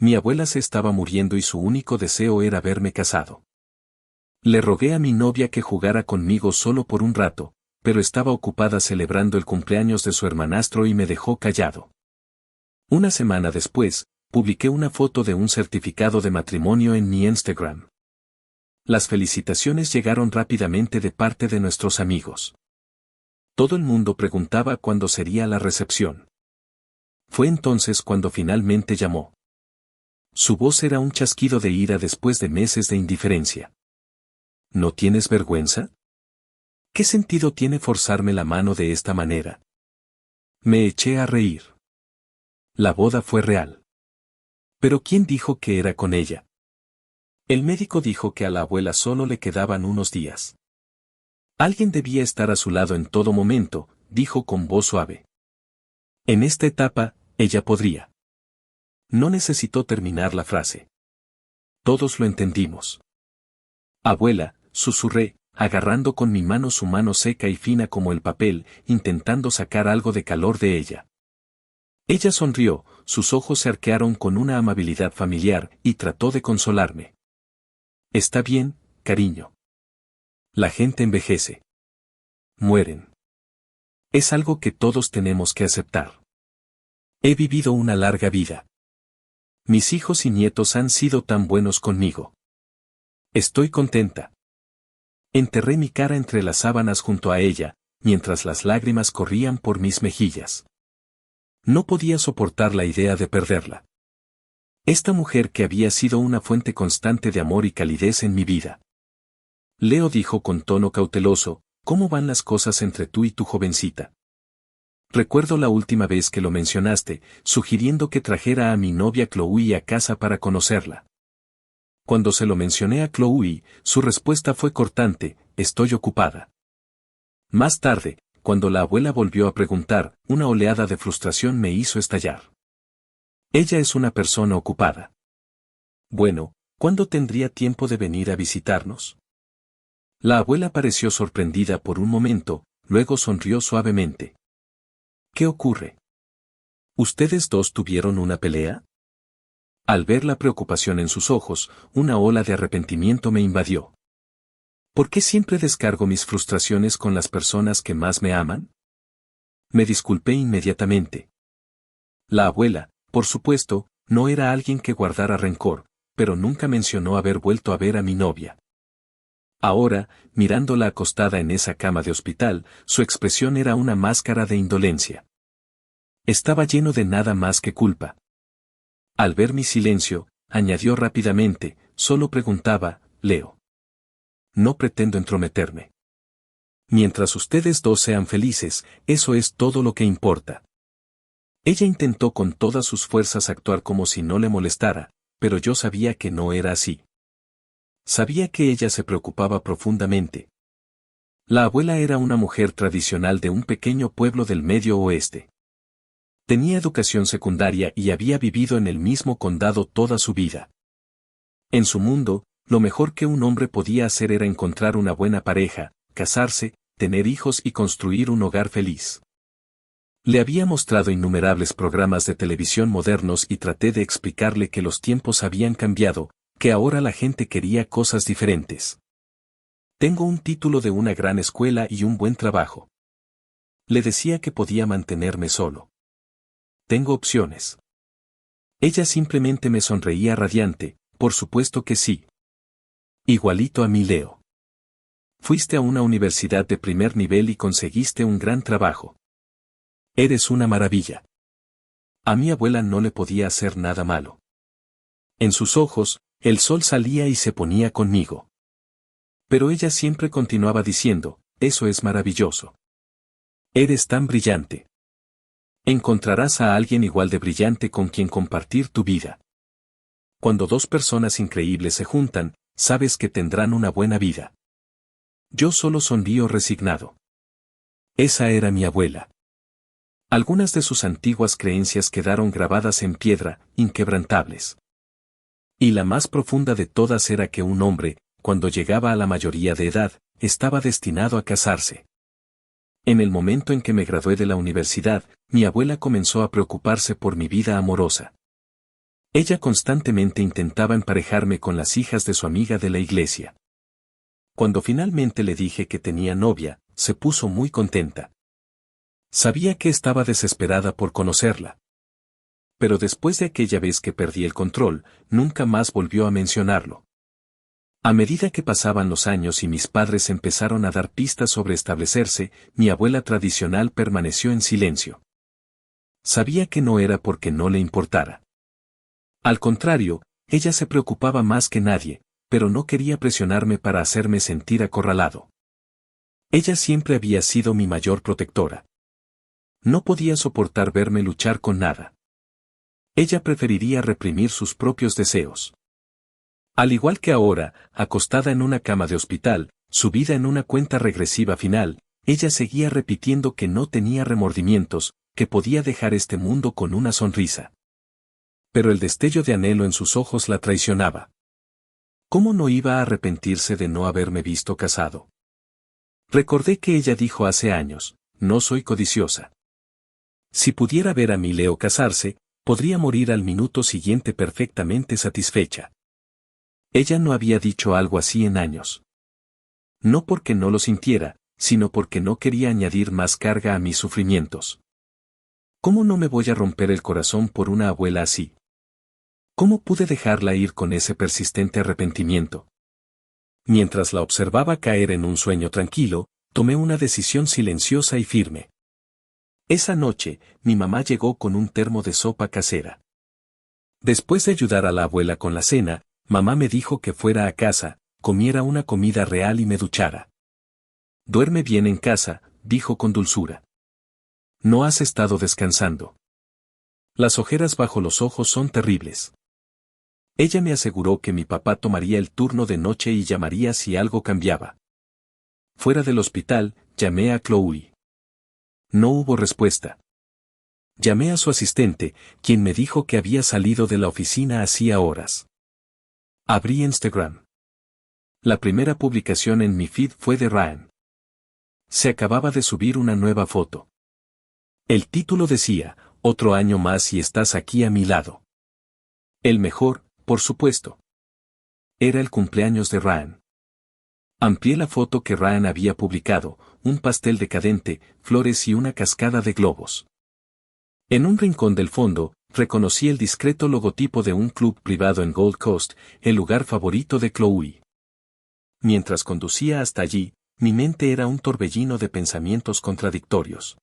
Mi abuela se estaba muriendo y su único deseo era verme casado. Le rogué a mi novia que jugara conmigo solo por un rato, pero estaba ocupada celebrando el cumpleaños de su hermanastro y me dejó callado. Una semana después, publiqué una foto de un certificado de matrimonio en mi Instagram. Las felicitaciones llegaron rápidamente de parte de nuestros amigos. Todo el mundo preguntaba cuándo sería la recepción. Fue entonces cuando finalmente llamó. Su voz era un chasquido de ira después de meses de indiferencia. ¿No tienes vergüenza? ¿Qué sentido tiene forzarme la mano de esta manera? Me eché a reír. La boda fue real. ¿Pero quién dijo que era con ella? El médico dijo que a la abuela solo le quedaban unos días. Alguien debía estar a su lado en todo momento, dijo con voz suave. En esta etapa, ella podría. No necesitó terminar la frase. Todos lo entendimos. Abuela, susurré, agarrando con mi mano su mano seca y fina como el papel, intentando sacar algo de calor de ella. Ella sonrió, sus ojos se arquearon con una amabilidad familiar y trató de consolarme. Está bien, cariño. La gente envejece. Mueren. Es algo que todos tenemos que aceptar. He vivido una larga vida. Mis hijos y nietos han sido tan buenos conmigo. Estoy contenta. Enterré mi cara entre las sábanas junto a ella, mientras las lágrimas corrían por mis mejillas. No podía soportar la idea de perderla. Esta mujer que había sido una fuente constante de amor y calidez en mi vida. Leo dijo con tono cauteloso, ¿cómo van las cosas entre tú y tu jovencita? Recuerdo la última vez que lo mencionaste, sugiriendo que trajera a mi novia Chloe a casa para conocerla. Cuando se lo mencioné a Chloe, su respuesta fue cortante, estoy ocupada. Más tarde, cuando la abuela volvió a preguntar, una oleada de frustración me hizo estallar. Ella es una persona ocupada. Bueno, ¿cuándo tendría tiempo de venir a visitarnos? La abuela pareció sorprendida por un momento, luego sonrió suavemente. ¿Qué ocurre? ¿Ustedes dos tuvieron una pelea? Al ver la preocupación en sus ojos, una ola de arrepentimiento me invadió. ¿Por qué siempre descargo mis frustraciones con las personas que más me aman? Me disculpé inmediatamente. La abuela, por supuesto, no era alguien que guardara rencor, pero nunca mencionó haber vuelto a ver a mi novia. Ahora, mirándola acostada en esa cama de hospital, su expresión era una máscara de indolencia. Estaba lleno de nada más que culpa. Al ver mi silencio, añadió rápidamente, solo preguntaba, Leo. No pretendo entrometerme. Mientras ustedes dos sean felices, eso es todo lo que importa. Ella intentó con todas sus fuerzas actuar como si no le molestara, pero yo sabía que no era así. Sabía que ella se preocupaba profundamente. La abuela era una mujer tradicional de un pequeño pueblo del Medio Oeste. Tenía educación secundaria y había vivido en el mismo condado toda su vida. En su mundo, lo mejor que un hombre podía hacer era encontrar una buena pareja, casarse, tener hijos y construir un hogar feliz. Le había mostrado innumerables programas de televisión modernos y traté de explicarle que los tiempos habían cambiado, que ahora la gente quería cosas diferentes. Tengo un título de una gran escuela y un buen trabajo. Le decía que podía mantenerme solo. Tengo opciones. Ella simplemente me sonreía radiante, por supuesto que sí. Igualito a mí, Leo. Fuiste a una universidad de primer nivel y conseguiste un gran trabajo. Eres una maravilla. A mi abuela no le podía hacer nada malo. En sus ojos, el sol salía y se ponía conmigo. Pero ella siempre continuaba diciendo, eso es maravilloso. Eres tan brillante. Encontrarás a alguien igual de brillante con quien compartir tu vida. Cuando dos personas increíbles se juntan, sabes que tendrán una buena vida. Yo solo sonrío resignado. Esa era mi abuela. Algunas de sus antiguas creencias quedaron grabadas en piedra, inquebrantables. Y la más profunda de todas era que un hombre, cuando llegaba a la mayoría de edad, estaba destinado a casarse. En el momento en que me gradué de la universidad, mi abuela comenzó a preocuparse por mi vida amorosa. Ella constantemente intentaba emparejarme con las hijas de su amiga de la iglesia. Cuando finalmente le dije que tenía novia, se puso muy contenta. Sabía que estaba desesperada por conocerla. Pero después de aquella vez que perdí el control, nunca más volvió a mencionarlo. A medida que pasaban los años y mis padres empezaron a dar pistas sobre establecerse, mi abuela tradicional permaneció en silencio. Sabía que no era porque no le importara. Al contrario, ella se preocupaba más que nadie, pero no quería presionarme para hacerme sentir acorralado. Ella siempre había sido mi mayor protectora. No podía soportar verme luchar con nada. Ella preferiría reprimir sus propios deseos. Al igual que ahora, acostada en una cama de hospital, subida en una cuenta regresiva final, ella seguía repitiendo que no tenía remordimientos, que podía dejar este mundo con una sonrisa. Pero el destello de anhelo en sus ojos la traicionaba. ¿Cómo no iba a arrepentirse de no haberme visto casado? Recordé que ella dijo hace años, no soy codiciosa. Si pudiera ver a mi Leo casarse, podría morir al minuto siguiente perfectamente satisfecha. Ella no había dicho algo así en años. No porque no lo sintiera, sino porque no quería añadir más carga a mis sufrimientos. ¿Cómo no me voy a romper el corazón por una abuela así? ¿Cómo pude dejarla ir con ese persistente arrepentimiento? Mientras la observaba caer en un sueño tranquilo, tomé una decisión silenciosa y firme. Esa noche, mi mamá llegó con un termo de sopa casera. Después de ayudar a la abuela con la cena, mamá me dijo que fuera a casa, comiera una comida real y me duchara. Duerme bien en casa, dijo con dulzura. No has estado descansando. Las ojeras bajo los ojos son terribles. Ella me aseguró que mi papá tomaría el turno de noche y llamaría si algo cambiaba. Fuera del hospital, llamé a Chloe. No hubo respuesta. Llamé a su asistente, quien me dijo que había salido de la oficina hacía horas. Abrí Instagram. La primera publicación en mi feed fue de Ryan. Se acababa de subir una nueva foto. El título decía, otro año más y estás aquí a mi lado. El mejor, por supuesto. Era el cumpleaños de Ryan. Amplié la foto que Ryan había publicado, un pastel decadente, flores y una cascada de globos. En un rincón del fondo, reconocí el discreto logotipo de un club privado en Gold Coast, el lugar favorito de Chloe. Mientras conducía hasta allí, mi mente era un torbellino de pensamientos contradictorios.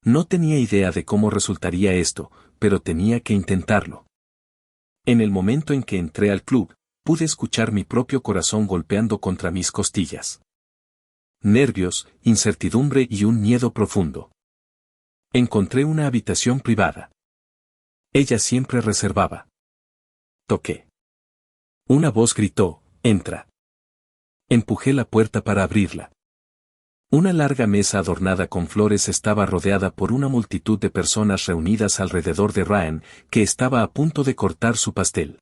No tenía idea de cómo resultaría esto, pero tenía que intentarlo. En el momento en que entré al club, pude escuchar mi propio corazón golpeando contra mis costillas. Nervios, incertidumbre y un miedo profundo. Encontré una habitación privada. Ella siempre reservaba. Toqué. Una voz gritó, entra. Empujé la puerta para abrirla. Una larga mesa adornada con flores estaba rodeada por una multitud de personas reunidas alrededor de Ryan, que estaba a punto de cortar su pastel.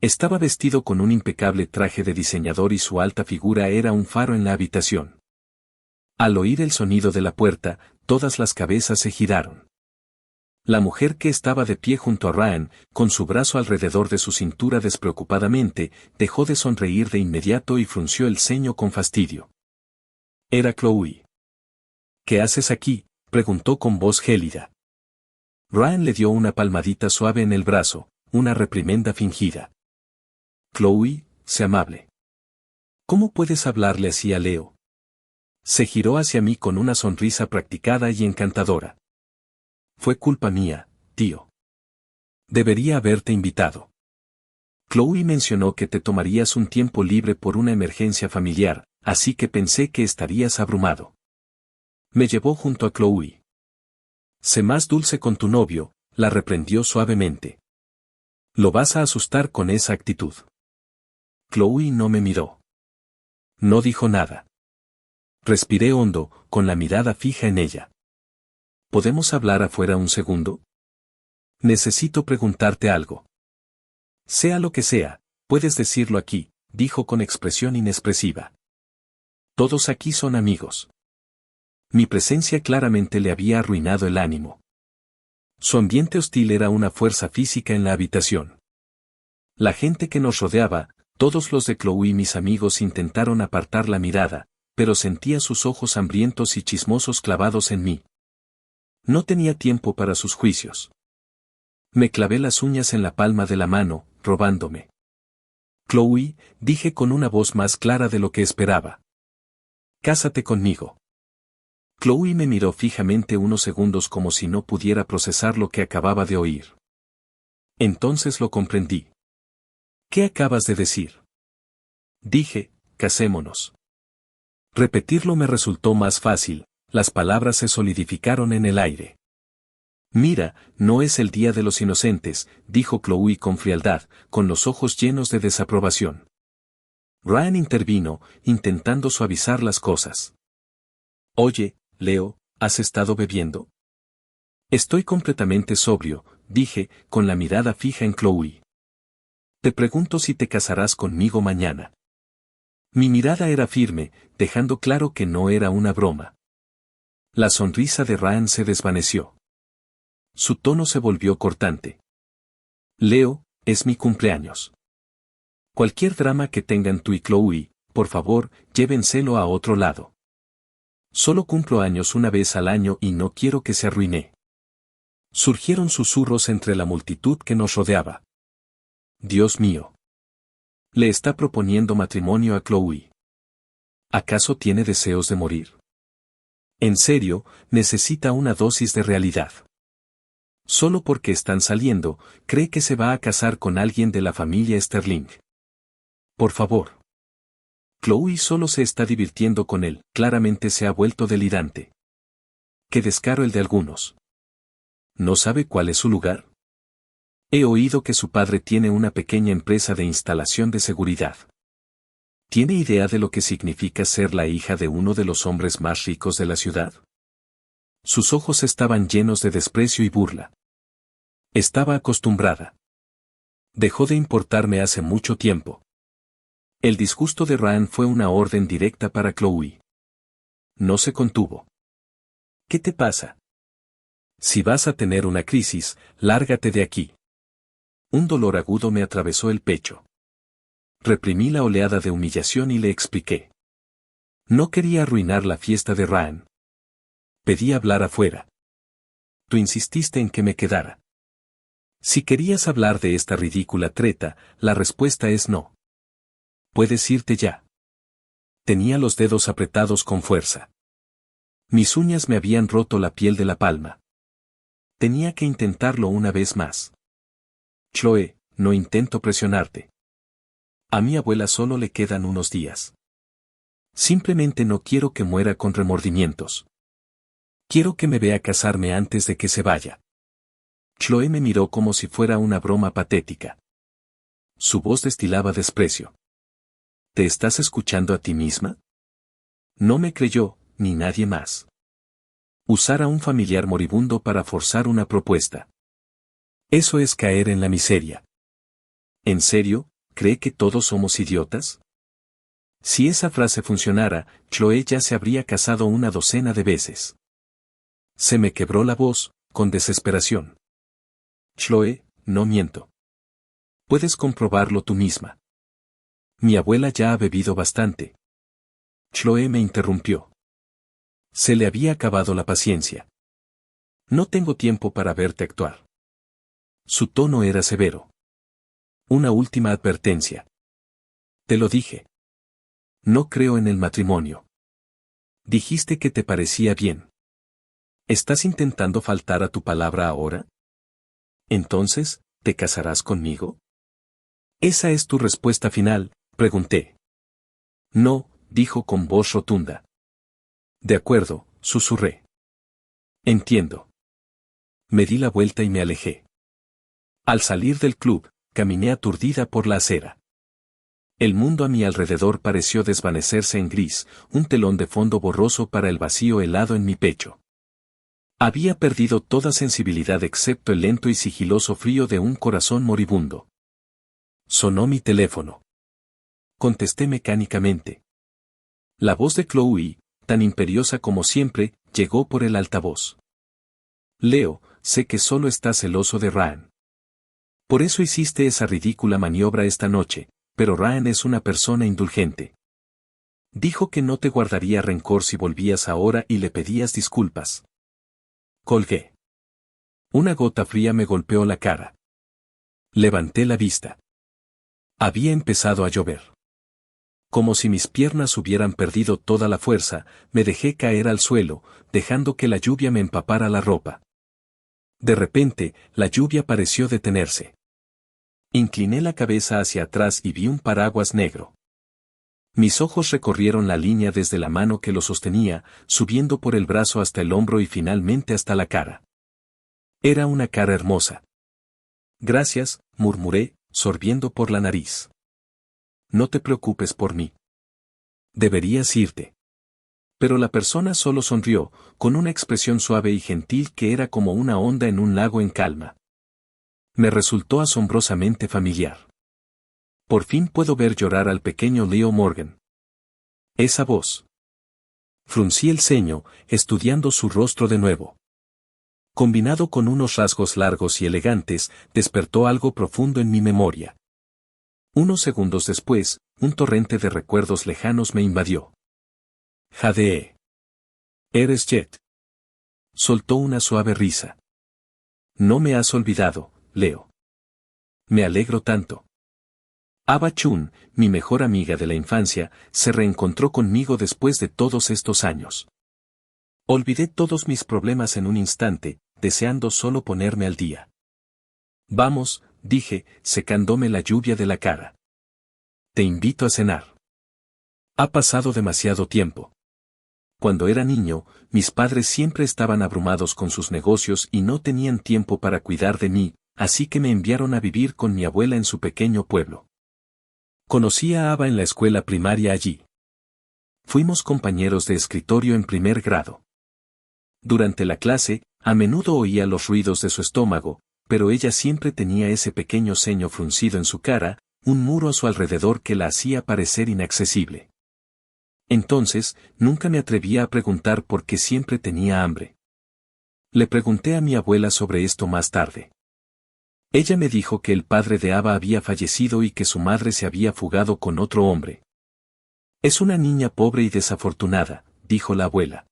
Estaba vestido con un impecable traje de diseñador y su alta figura era un faro en la habitación. Al oír el sonido de la puerta, todas las cabezas se giraron. La mujer que estaba de pie junto a Ryan, con su brazo alrededor de su cintura despreocupadamente, dejó de sonreír de inmediato y frunció el ceño con fastidio. Era Chloe. ¿Qué haces aquí?, preguntó con voz gélida. Ryan le dio una palmadita suave en el brazo, una reprimenda fingida. Chloe, sé amable. ¿Cómo puedes hablarle así a Leo? Se giró hacia mí con una sonrisa practicada y encantadora. Fue culpa mía, tío. Debería haberte invitado. Chloe mencionó que te tomarías un tiempo libre por una emergencia familiar, así que pensé que estarías abrumado. Me llevó junto a Chloe. Sé más dulce con tu novio, la reprendió suavemente. Lo vas a asustar con esa actitud. Chloe no me miró. No dijo nada. Respiré hondo, con la mirada fija en ella. ¿Podemos hablar afuera un segundo? Necesito preguntarte algo. Sea lo que sea, puedes decirlo aquí, dijo con expresión inexpresiva. Todos aquí son amigos. Mi presencia claramente le había arruinado el ánimo. Su ambiente hostil era una fuerza física en la habitación. La gente que nos rodeaba, todos los de Chloe y mis amigos intentaron apartar la mirada, pero sentía sus ojos hambrientos y chismosos clavados en mí. No tenía tiempo para sus juicios. Me clavé las uñas en la palma de la mano, robándome. Chloe, dije con una voz más clara de lo que esperaba. Cásate conmigo. Chloe me miró fijamente unos segundos como si no pudiera procesar lo que acababa de oír. Entonces lo comprendí. ¿Qué acabas de decir? Dije, casémonos. Repetirlo me resultó más fácil, las palabras se solidificaron en el aire. Mira, no es el día de los inocentes, dijo Chloe con frialdad, con los ojos llenos de desaprobación. Ryan intervino, intentando suavizar las cosas. Oye, Leo, ¿has estado bebiendo? Estoy completamente sobrio, dije, con la mirada fija en Chloe. Te pregunto si te casarás conmigo mañana. Mi mirada era firme, dejando claro que no era una broma. La sonrisa de Ryan se desvaneció. Su tono se volvió cortante. Leo, es mi cumpleaños. Cualquier drama que tengan tú y Chloe, por favor, llévenselo a otro lado. Solo cumplo años una vez al año y no quiero que se arruine. Surgieron susurros entre la multitud que nos rodeaba. Dios mío. Le está proponiendo matrimonio a Chloe. ¿Acaso tiene deseos de morir? En serio, necesita una dosis de realidad. Solo porque están saliendo, cree que se va a casar con alguien de la familia Sterling. Por favor. Chloe solo se está divirtiendo con él, claramente se ha vuelto delirante. Qué descaro el de algunos. ¿No sabe cuál es su lugar? He oído que su padre tiene una pequeña empresa de instalación de seguridad. ¿Tiene idea de lo que significa ser la hija de uno de los hombres más ricos de la ciudad? Sus ojos estaban llenos de desprecio y burla. Estaba acostumbrada. Dejó de importarme hace mucho tiempo. El disgusto de Ryan fue una orden directa para Chloe. No se contuvo. ¿Qué te pasa? Si vas a tener una crisis, lárgate de aquí. Un dolor agudo me atravesó el pecho. Reprimí la oleada de humillación y le expliqué. No quería arruinar la fiesta de Ryan. Pedí hablar afuera. Tú insististe en que me quedara. Si querías hablar de esta ridícula treta, la respuesta es no. Puedes irte ya. Tenía los dedos apretados con fuerza. Mis uñas me habían roto la piel de la palma. Tenía que intentarlo una vez más. Chloe, no intento presionarte. A mi abuela solo le quedan unos días. Simplemente no quiero que muera con remordimientos. Quiero que me vea casarme antes de que se vaya. Chloe me miró como si fuera una broma patética. Su voz destilaba desprecio. ¿Te estás escuchando a ti misma? No me creyó, ni nadie más. Usar a un familiar moribundo para forzar una propuesta. Eso es caer en la miseria. ¿En serio, cree que todos somos idiotas? Si esa frase funcionara, Chloe ya se habría casado una docena de veces. Se me quebró la voz, con desesperación. Chloe, no miento. Puedes comprobarlo tú misma. Mi abuela ya ha bebido bastante. Chloe me interrumpió. Se le había acabado la paciencia. No tengo tiempo para verte actuar. Su tono era severo. Una última advertencia. Te lo dije. No creo en el matrimonio. Dijiste que te parecía bien. ¿Estás intentando faltar a tu palabra ahora? Entonces, ¿te casarás conmigo? ¿Esa es tu respuesta final?, pregunté. No, dijo con voz rotunda. De acuerdo, susurré. Entiendo. Me di la vuelta y me alejé. Al salir del club, caminé aturdida por la acera. El mundo a mi alrededor pareció desvanecerse en gris, un telón de fondo borroso para el vacío helado en mi pecho. Había perdido toda sensibilidad excepto el lento y sigiloso frío de un corazón moribundo. Sonó mi teléfono. Contesté mecánicamente. La voz de Chloe, tan imperiosa como siempre, llegó por el altavoz. Leo, sé que solo estás celoso de Raan. Por eso hiciste esa ridícula maniobra esta noche, pero Raan es una persona indulgente. Dijo que no te guardaría rencor si volvías ahora y le pedías disculpas. Colgué. Una gota fría me golpeó la cara. Levanté la vista. Había empezado a llover. Como si mis piernas hubieran perdido toda la fuerza, me dejé caer al suelo, dejando que la lluvia me empapara la ropa. De repente, la lluvia pareció detenerse. Incliné la cabeza hacia atrás y vi un paraguas negro. Mis ojos recorrieron la línea desde la mano que lo sostenía, subiendo por el brazo hasta el hombro y finalmente hasta la cara. Era una cara hermosa. Gracias, murmuré, sorbiendo por la nariz. No te preocupes por mí. Deberías irte. Pero la persona solo sonrió, con una expresión suave y gentil que era como una onda en un lago en calma. Me resultó asombrosamente familiar. Por fin puedo ver llorar al pequeño Leo Morgan. Esa voz. Fruncí el ceño, estudiando su rostro de nuevo. Combinado con unos rasgos largos y elegantes, despertó algo profundo en mi memoria. Unos segundos después, un torrente de recuerdos lejanos me invadió. Jadeé. Eres Jet. Soltó una suave risa. No me has olvidado, Leo. Me alegro tanto. Ava Chun, mi mejor amiga de la infancia, se reencontró conmigo después de todos estos años. Olvidé todos mis problemas en un instante, deseando solo ponerme al día. Vamos, dije, secándome la lluvia de la cara. Te invito a cenar. Ha pasado demasiado tiempo. Cuando era niño, mis padres siempre estaban abrumados con sus negocios y no tenían tiempo para cuidar de mí, así que me enviaron a vivir con mi abuela en su pequeño pueblo. Conocí a Ava en la escuela primaria allí. Fuimos compañeros de escritorio en primer grado. Durante la clase, a menudo oía los ruidos de su estómago, pero ella siempre tenía ese pequeño ceño fruncido en su cara, un muro a su alrededor que la hacía parecer inaccesible. Entonces, nunca me atrevía a preguntar por qué siempre tenía hambre. Le pregunté a mi abuela sobre esto más tarde. Ella me dijo que el padre de Ava había fallecido y que su madre se había fugado con otro hombre. Es una niña pobre y desafortunada, dijo la abuela.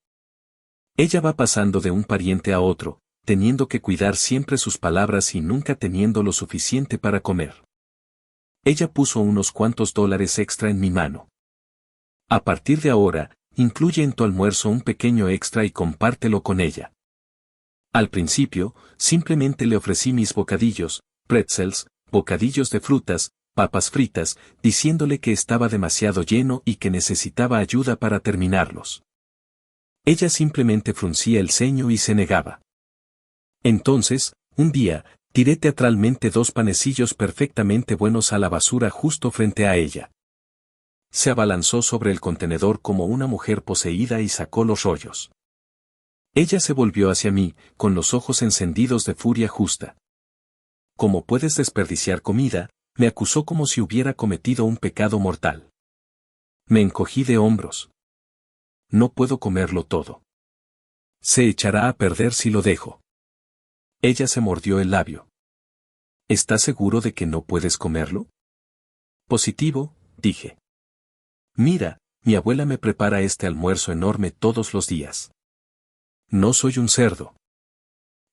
Ella va pasando de un pariente a otro, teniendo que cuidar siempre sus palabras y nunca teniendo lo suficiente para comer. Ella puso unos cuantos dólares extra en mi mano. A partir de ahora, incluye en tu almuerzo un pequeño extra y compártelo con ella. Al principio, simplemente le ofrecí mis bocadillos, pretzels, bocadillos de frutas, papas fritas, diciéndole que estaba demasiado lleno y que necesitaba ayuda para terminarlos. Ella simplemente fruncía el ceño y se negaba. Entonces, un día, tiré teatralmente 2 panecillos perfectamente buenos a la basura justo frente a ella. Se abalanzó sobre el contenedor como una mujer poseída y sacó los rollos. Ella se volvió hacia mí, con los ojos encendidos de furia justa. ¿Cómo puedes desperdiciar comida?, me acusó como si hubiera cometido un pecado mortal. Me encogí de hombros. No puedo comerlo todo. Se echará a perder si lo dejo. Ella se mordió el labio. ¿Estás seguro de que no puedes comerlo? Positivo, dije. Mira, mi abuela me prepara este almuerzo enorme todos los días. No soy un cerdo.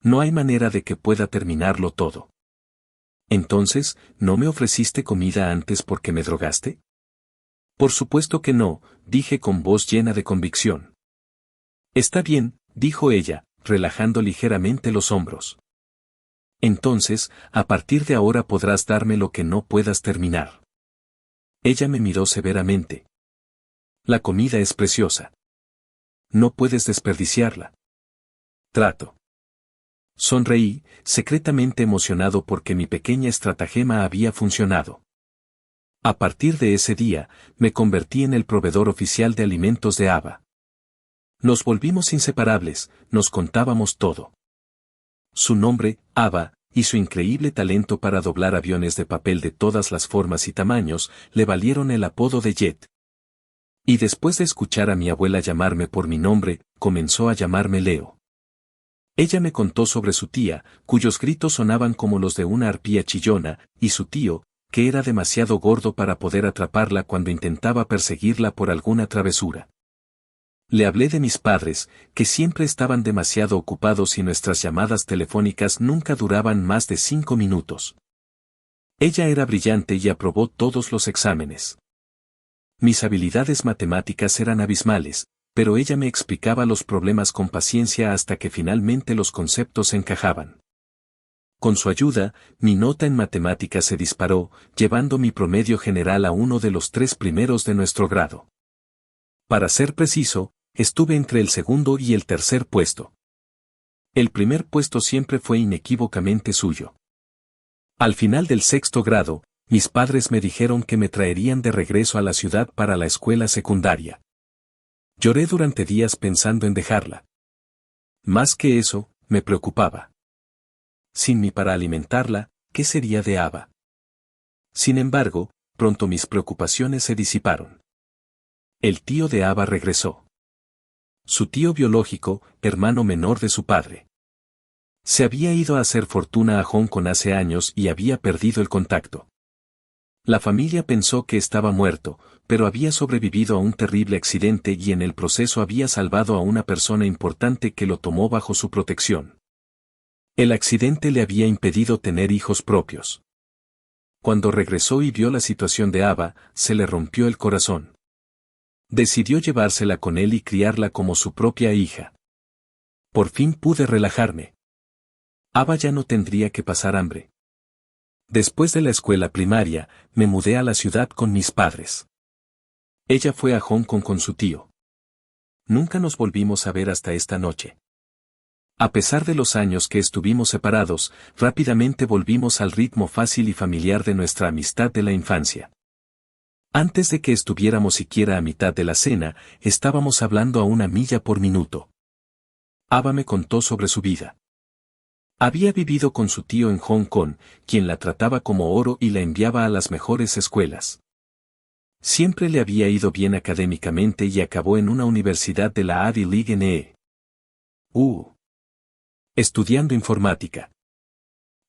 No hay manera de que pueda terminarlo todo. Entonces, ¿no me ofreciste comida antes porque me drogaste? Por supuesto que no, dije con voz llena de convicción. Está bien, dijo ella, relajando ligeramente los hombros. Entonces, a partir de ahora podrás darme lo que no puedas terminar. Ella me miró severamente. La comida es preciosa. No puedes desperdiciarla. Trato. Sonreí, secretamente emocionado porque mi pequeña estratagema había funcionado. A partir de ese día, me convertí en el proveedor oficial de alimentos de Ava. Nos volvimos inseparables, nos contábamos todo. Su nombre, Ava, y su increíble talento para doblar aviones de papel de todas las formas y tamaños, le valieron el apodo de Jet. Y después de escuchar a mi abuela llamarme por mi nombre, comenzó a llamarme Leo. Ella me contó sobre su tía, cuyos gritos sonaban como los de una arpía chillona, y su tío, que era demasiado gordo para poder atraparla cuando intentaba perseguirla por alguna travesura. Le hablé de mis padres, que siempre estaban demasiado ocupados y nuestras llamadas telefónicas nunca duraban más de 5 minutos. Ella era brillante y aprobó todos los exámenes. Mis habilidades matemáticas eran abismales, pero ella me explicaba los problemas con paciencia hasta que finalmente los conceptos encajaban. Con su ayuda, mi nota en matemáticas se disparó, llevando mi promedio general a uno de los 3 primeros de nuestro grado. Para ser preciso, estuve entre el segundo y el tercer puesto. El primer puesto siempre fue inequívocamente suyo. Al final del 6º grado, mis padres me dijeron que me traerían de regreso a la ciudad para la escuela secundaria. Lloré durante días pensando en dejarla. Más que eso, me preocupaba. Sin mí para alimentarla, ¿qué sería de Ava? Sin embargo, pronto mis preocupaciones se disiparon. El tío de Ava regresó. Su tío biológico, hermano menor de su padre. Se había ido a hacer fortuna a Hong Kong hace años y había perdido el contacto. La familia pensó que estaba muerto, pero había sobrevivido a un terrible accidente y en el proceso había salvado a una persona importante que lo tomó bajo su protección. El accidente le había impedido tener hijos propios. Cuando regresó y vio la situación de Ava, se le rompió el corazón. Decidió llevársela con él y criarla como su propia hija. Por fin pude relajarme. Ava ya no tendría que pasar hambre. Después de la escuela primaria, me mudé a la ciudad con mis padres. Ella fue a Hong Kong con su tío. Nunca nos volvimos a ver hasta esta noche. A pesar de los años que estuvimos separados, rápidamente volvimos al ritmo fácil y familiar de nuestra amistad de la infancia. Antes de que estuviéramos siquiera a mitad de la cena, estábamos hablando a 1 milla por minuto. Ava me contó sobre su vida. Había vivido con su tío en Hong Kong, quien la trataba como oro y la enviaba a las mejores escuelas. Siempre le había ido bien académicamente y acabó en una universidad de la Ivy League en estudiando informática.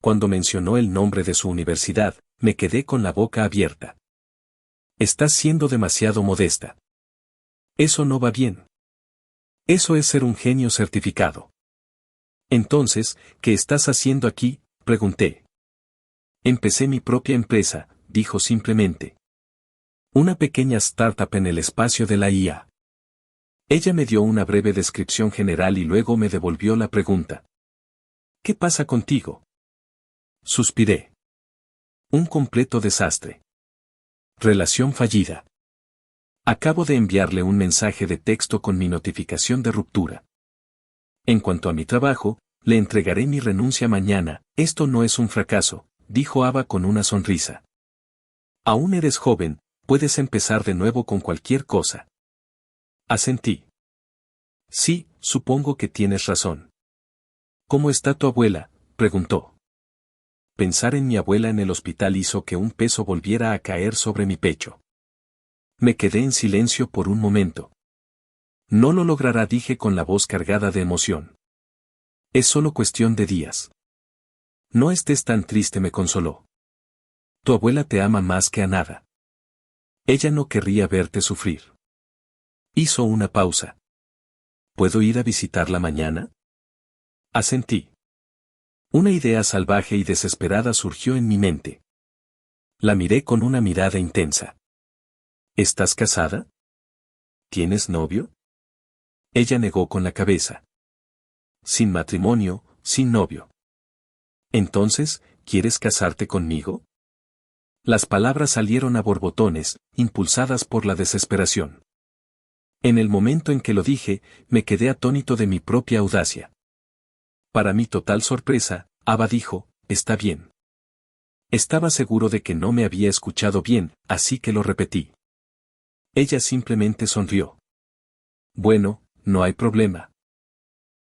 Cuando mencionó el nombre de su universidad, me quedé con la boca abierta. Estás siendo demasiado modesta. Eso no va bien. Eso es ser un genio certificado. Entonces, ¿qué estás haciendo aquí?, pregunté. Empecé mi propia empresa, dijo simplemente. Una pequeña startup en el espacio de la IA. Ella me dio una breve descripción general y luego me devolvió la pregunta. ¿Qué pasa contigo? Suspiré. Un completo desastre. Relación fallida. Acabo de enviarle un mensaje de texto con mi notificación de ruptura. En cuanto a mi trabajo, le entregaré mi renuncia mañana. Esto no es un fracaso, dijo Ava con una sonrisa. Aún eres joven, puedes empezar de nuevo con cualquier cosa. Asentí. Sí, supongo que tienes razón. ¿Cómo está tu abuela?, preguntó. Pensar en mi abuela en el hospital hizo que un peso volviera a caer sobre mi pecho. Me quedé en silencio por un momento. No lo logrará, dije con la voz cargada de emoción. Es solo cuestión de días. No estés tan triste, me consoló. Tu abuela te ama más que a nada. Ella no querría verte sufrir. Hizo una pausa. ¿Puedo ir a visitarla mañana? Asentí. Una idea salvaje y desesperada surgió en mi mente. La miré con una mirada intensa. ¿Estás casada? ¿Tienes novio? Ella negó con la cabeza. Sin matrimonio, sin novio. Entonces, ¿quieres casarte conmigo? Las palabras salieron a borbotones, impulsadas por la desesperación. En el momento en que lo dije, me quedé atónito de mi propia audacia. Para mi total sorpresa, Ava dijo, está bien. Estaba seguro de que no me había escuchado bien, así que lo repetí. Ella simplemente sonrió. Bueno, no hay problema.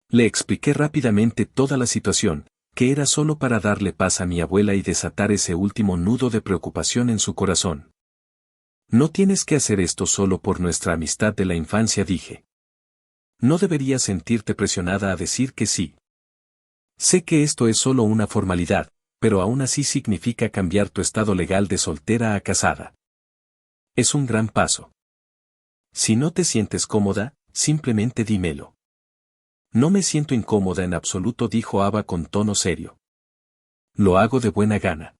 Le expliqué rápidamente toda la situación, que era solo para darle paz a mi abuela y desatar ese último nudo de preocupación en su corazón. No tienes que hacer esto solo por nuestra amistad de la infancia, dije. No deberías sentirte presionada a decir que sí. Sé que esto es solo una formalidad, pero aún así significa cambiar tu estado legal de soltera a casada. Es un gran paso. Si no te sientes cómoda, simplemente dímelo. No me siento incómoda en absoluto, dijo Ava con tono serio. Lo hago de buena gana.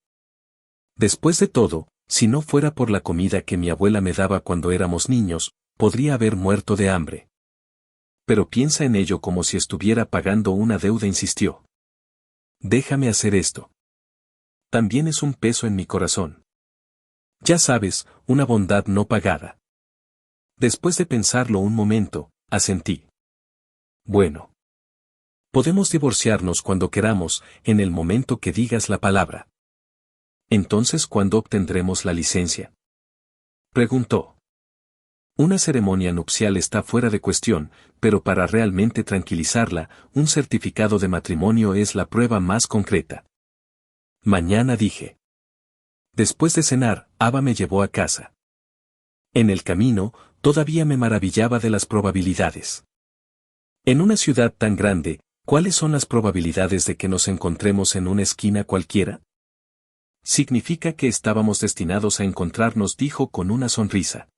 Después de todo, si no fuera por la comida que mi abuela me daba cuando éramos niños, podría haber muerto de hambre. Pero piensa en ello como si estuviera pagando una deuda, insistió. Déjame hacer esto. También es un peso en mi corazón. Ya sabes, una bondad no pagada. Después de pensarlo un momento, asentí. Bueno. Podemos divorciarnos cuando queramos, en el momento que digas la palabra. Entonces, ¿cuándo obtendremos la licencia?, preguntó. Una ceremonia nupcial está fuera de cuestión, pero para realmente tranquilizarla, un certificado de matrimonio es la prueba más concreta. Mañana, dije. Después de cenar, Ava me llevó a casa. En el camino, todavía me maravillaba de las probabilidades. En una ciudad tan grande, ¿cuáles son las probabilidades de que nos encontremos en una esquina cualquiera? Significa que estábamos destinados a encontrarnos, dijo con una sonrisa.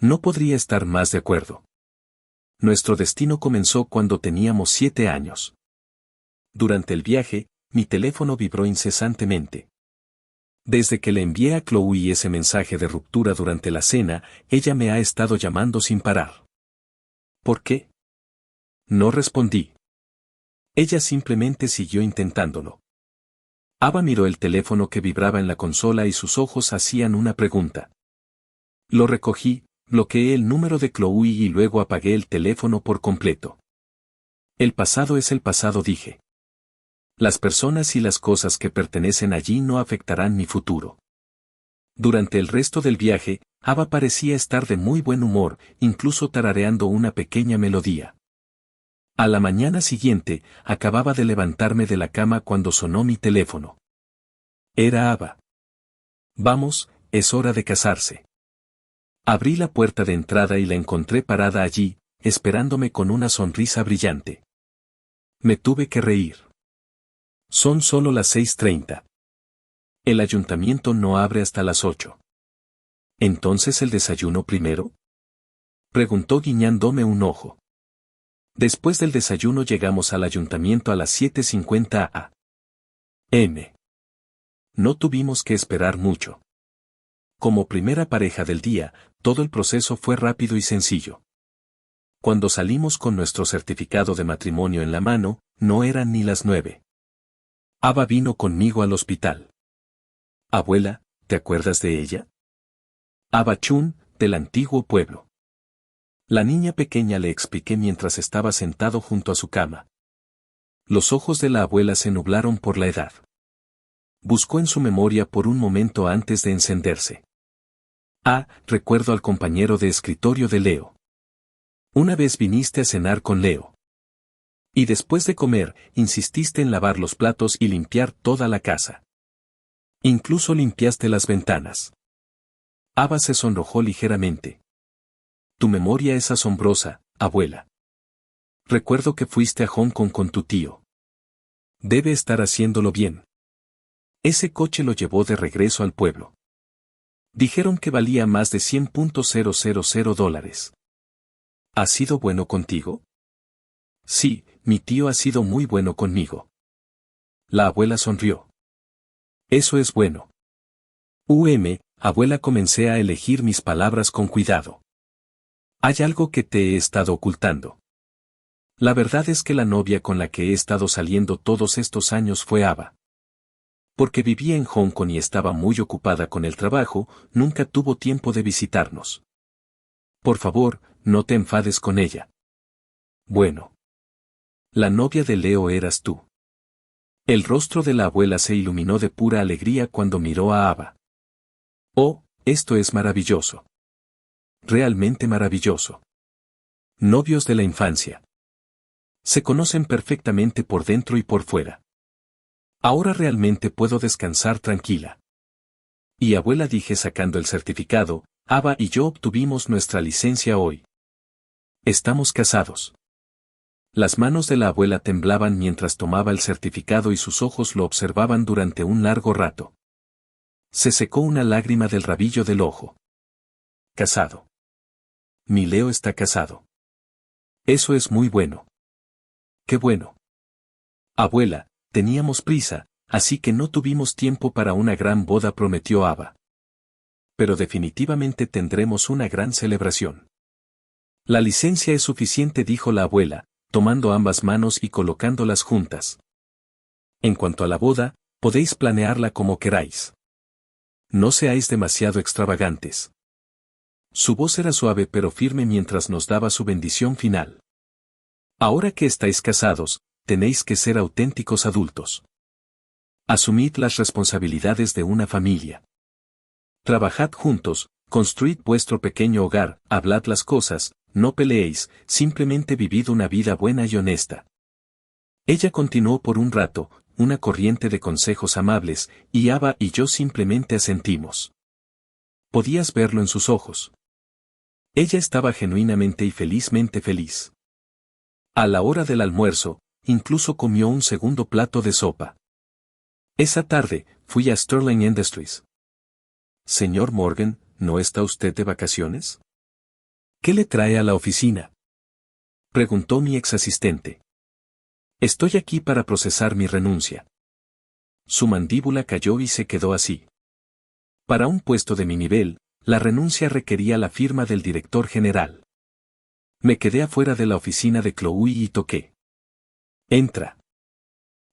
No podría estar más de acuerdo. Nuestro destino comenzó cuando teníamos 7 años. Durante el viaje, mi teléfono vibró incesantemente. Desde que le envié a Chloe ese mensaje de ruptura durante la cena, ella me ha estado llamando sin parar. ¿Por qué? No respondí. Ella simplemente siguió intentándolo. Ava miró el teléfono que vibraba en la consola y sus ojos hacían una pregunta. Lo recogí, bloqueé el número de Chloe y luego apagué el teléfono por completo. El pasado es el pasado, dije. Las personas y las cosas que pertenecen allí no afectarán mi futuro. Durante el resto del viaje, Ava parecía estar de muy buen humor, incluso tarareando una pequeña melodía. A la mañana siguiente, acababa de levantarme de la cama cuando sonó mi teléfono. Era Ava. Vamos, es hora de casarse. Abrí la puerta de entrada y la encontré parada allí, esperándome con una sonrisa brillante. Me tuve que reír. Son solo las 6:30. El ayuntamiento no abre hasta las 8. ¿Entonces el desayuno primero?, preguntó guiñándome un ojo. Después del desayuno llegamos al ayuntamiento a las 7:50 a.m. No tuvimos que esperar mucho. Como primera pareja del día, todo el proceso fue rápido y sencillo. Cuando salimos con nuestro certificado de matrimonio en la mano, no eran ni las 9. Ava vino conmigo al hospital. Abuela, ¿te acuerdas de ella? Ava Chun, del antiguo pueblo. La niña pequeña, le expliqué mientras estaba sentado junto a su cama. Los ojos de la abuela se nublaron por la edad. Buscó en su memoria por un momento antes de encenderse. Recuerdo al compañero de escritorio de Leo. Una vez viniste a cenar con Leo. Y después de comer, insististe en lavar los platos y limpiar toda la casa. Incluso limpiaste las ventanas. Ava se sonrojó ligeramente. Tu memoria es asombrosa, abuela. Recuerdo que fuiste a Hong Kong con tu tío. Debe estar haciéndolo bien. Ese coche lo llevó de regreso al pueblo. Dijeron que valía más de $100,000. ¿Ha sido bueno contigo? Sí, mi tío ha sido muy bueno conmigo. La abuela sonrió. Eso es bueno. Abuela, comencé a elegir mis palabras con cuidado. Hay algo que te he estado ocultando. La verdad es que la novia con la que he estado saliendo todos estos años fue Ava. Porque vivía en Hong Kong y estaba muy ocupada con el trabajo, nunca tuvo tiempo de visitarnos. Por favor, no te enfades con ella. Bueno. La novia de Leo eras tú. El rostro de la abuela se iluminó de pura alegría cuando miró a Ava. Oh, esto es maravilloso. Realmente maravilloso. Novios de la infancia. Se conocen perfectamente por dentro y por fuera. Ahora realmente puedo descansar tranquila. Y abuela, dije sacando el certificado, Ava y yo obtuvimos nuestra licencia hoy. Estamos casados. Las manos de la abuela temblaban mientras tomaba el certificado y sus ojos lo observaban durante un largo rato. Se secó una lágrima del rabillo del ojo. Casado. Mi Leo está casado. Eso es muy bueno. Qué bueno. Abuela, teníamos prisa, así que no tuvimos tiempo para una gran boda, prometió Ava. Pero definitivamente tendremos una gran celebración. La licencia es suficiente, dijo la abuela, tomando ambas manos y colocándolas juntas. En cuanto a la boda, podéis planearla como queráis. No seáis demasiado extravagantes. Su voz era suave pero firme mientras nos daba su bendición final. Ahora que estáis casados, tenéis que ser auténticos adultos. Asumid las responsabilidades de una familia. Trabajad juntos, construid vuestro pequeño hogar, hablad las cosas, no peleéis, simplemente vivid una vida buena y honesta. Ella continuó por un rato, una corriente de consejos amables, y Ava y yo simplemente asentimos. Podías verlo en sus ojos. Ella estaba genuinamente y felizmente feliz. A la hora del almuerzo, incluso comió un segundo plato de sopa. Esa tarde, fui a Sterling Industries. Señor Morgan, ¿no está usted de vacaciones? ¿Qué le trae a la oficina? Preguntó mi exasistente. Estoy aquí para procesar mi renuncia. Su mandíbula cayó y se quedó así. Para un puesto de mi nivel, la renuncia requería la firma del director general. Me quedé afuera de la oficina de Chloe y toqué. Entra.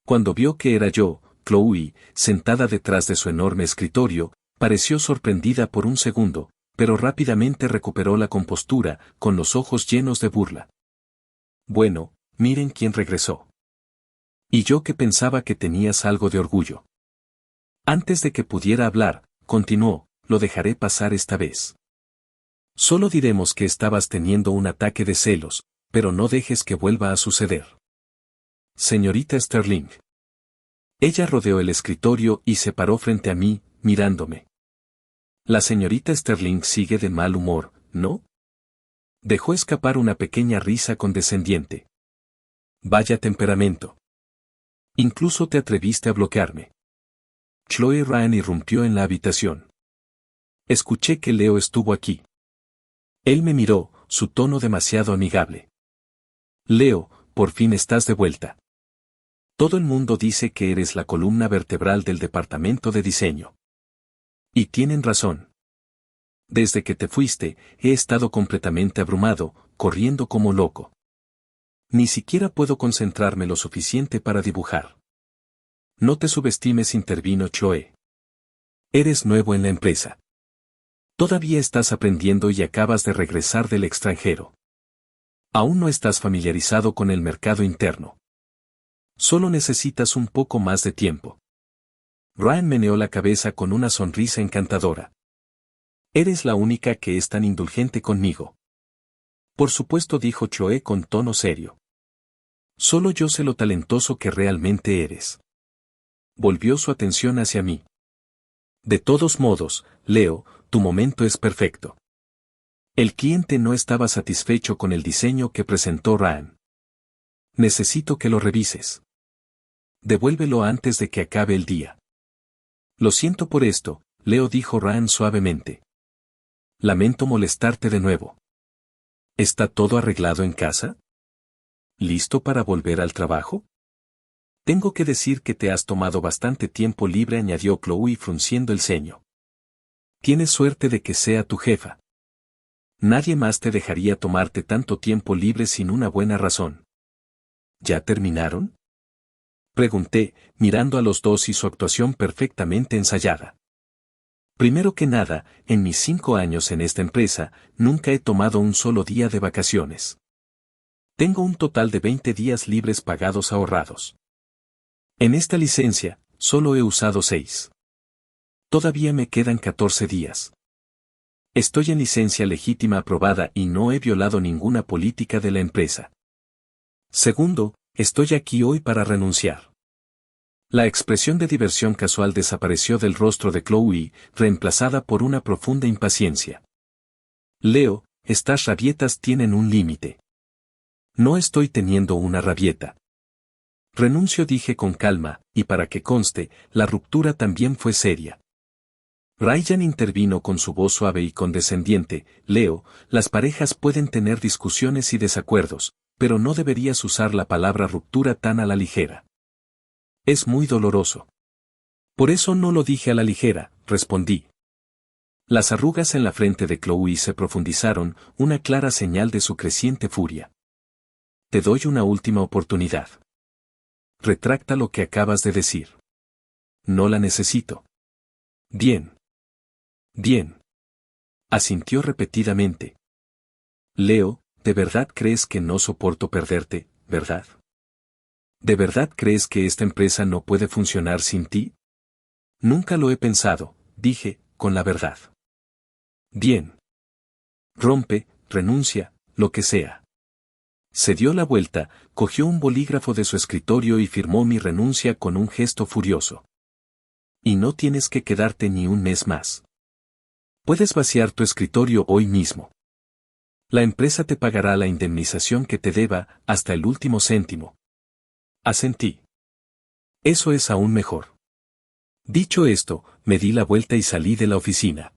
Cuando vio que era yo, Chloe, sentada detrás de su enorme escritorio, pareció sorprendida por un segundo, pero rápidamente recuperó la compostura, con los ojos llenos de burla. Bueno, miren quién regresó. Y yo que pensaba que tenías algo de orgullo. Antes de que pudiera hablar, continuó, lo dejaré pasar esta vez. Solo diremos que estabas teniendo un ataque de celos, pero no dejes que vuelva a suceder. Señorita Sterling. Ella rodeó el escritorio y se paró frente a mí, mirándome. La señorita Sterling sigue de mal humor, ¿no? Dejó escapar una pequeña risa condescendiente. Vaya temperamento. Incluso te atreviste a bloquearme. Chloe Ryan irrumpió en la habitación. Escuché que Leo estuvo aquí. Él me miró, su tono demasiado amigable. Leo, por fin estás de vuelta. Todo el mundo dice que eres la columna vertebral del departamento de diseño. Y tienen razón. Desde que te fuiste, he estado completamente abrumado, corriendo como loco. Ni siquiera puedo concentrarme lo suficiente para dibujar. No te subestimes, intervino Chloe. Eres nuevo en la empresa. Todavía estás aprendiendo y acabas de regresar del extranjero. Aún no estás familiarizado con el mercado interno. Solo necesitas un poco más de tiempo. Ryan meneó la cabeza con una sonrisa encantadora. Eres la única que es tan indulgente conmigo. Por supuesto, dijo Chloe con tono serio. Solo yo sé lo talentoso que realmente eres. Volvió su atención hacia mí. De todos modos, Leo, tu momento es perfecto. El cliente no estaba satisfecho con el diseño que presentó Ryan. Necesito que lo revises. Devuélvelo antes de que acabe el día. Lo siento por esto, Leo, dijo Ryan suavemente. Lamento molestarte de nuevo. ¿Está todo arreglado en casa? ¿Listo para volver al trabajo? Tengo que decir que te has tomado bastante tiempo libre, añadió Chloe frunciendo el ceño. Tienes suerte de que sea tu jefa. Nadie más te dejaría tomarte tanto tiempo libre sin una buena razón. ¿Ya terminaron? Pregunté, mirando a los dos y su actuación perfectamente ensayada. Primero que nada, en mis 5 años en esta empresa, nunca he tomado un solo día de vacaciones. Tengo un total de 20 días libres pagados ahorrados. En esta licencia, solo he usado 6. Todavía me quedan 14 días. Estoy en licencia legítima aprobada y no he violado ninguna política de la empresa. Segundo, estoy aquí hoy para renunciar. La expresión de diversión casual desapareció del rostro de Chloe, reemplazada por una profunda impaciencia. Leo, estas rabietas tienen un límite. No estoy teniendo una rabieta. Renuncio, dije con calma, y para que conste, la ruptura también fue seria. Ryan intervino con su voz suave y condescendiente. Leo, las parejas pueden tener discusiones y desacuerdos, pero no deberías usar la palabra ruptura tan a la ligera. Es muy doloroso. Por eso no lo dije a la ligera, respondí. Las arrugas en la frente de Chloe se profundizaron, una clara señal de su creciente furia. Te doy una última oportunidad. Retracta lo que acabas de decir. No la necesito. Bien. Bien. Asintió repetidamente. Leo, ¿de verdad crees que no soporto perderte, verdad? ¿De verdad crees que esta empresa no puede funcionar sin ti? Nunca lo he pensado, dije, con la verdad. Bien. Rompe, renuncia, lo que sea. Se dio la vuelta, cogió un bolígrafo de su escritorio y firmó mi renuncia con un gesto furioso. Y no tienes que quedarte ni un mes más. Puedes vaciar tu escritorio hoy mismo. La empresa te pagará la indemnización que te deba, hasta el último céntimo. Asentí. Eso es aún mejor. Dicho esto, me di la vuelta y salí de la oficina.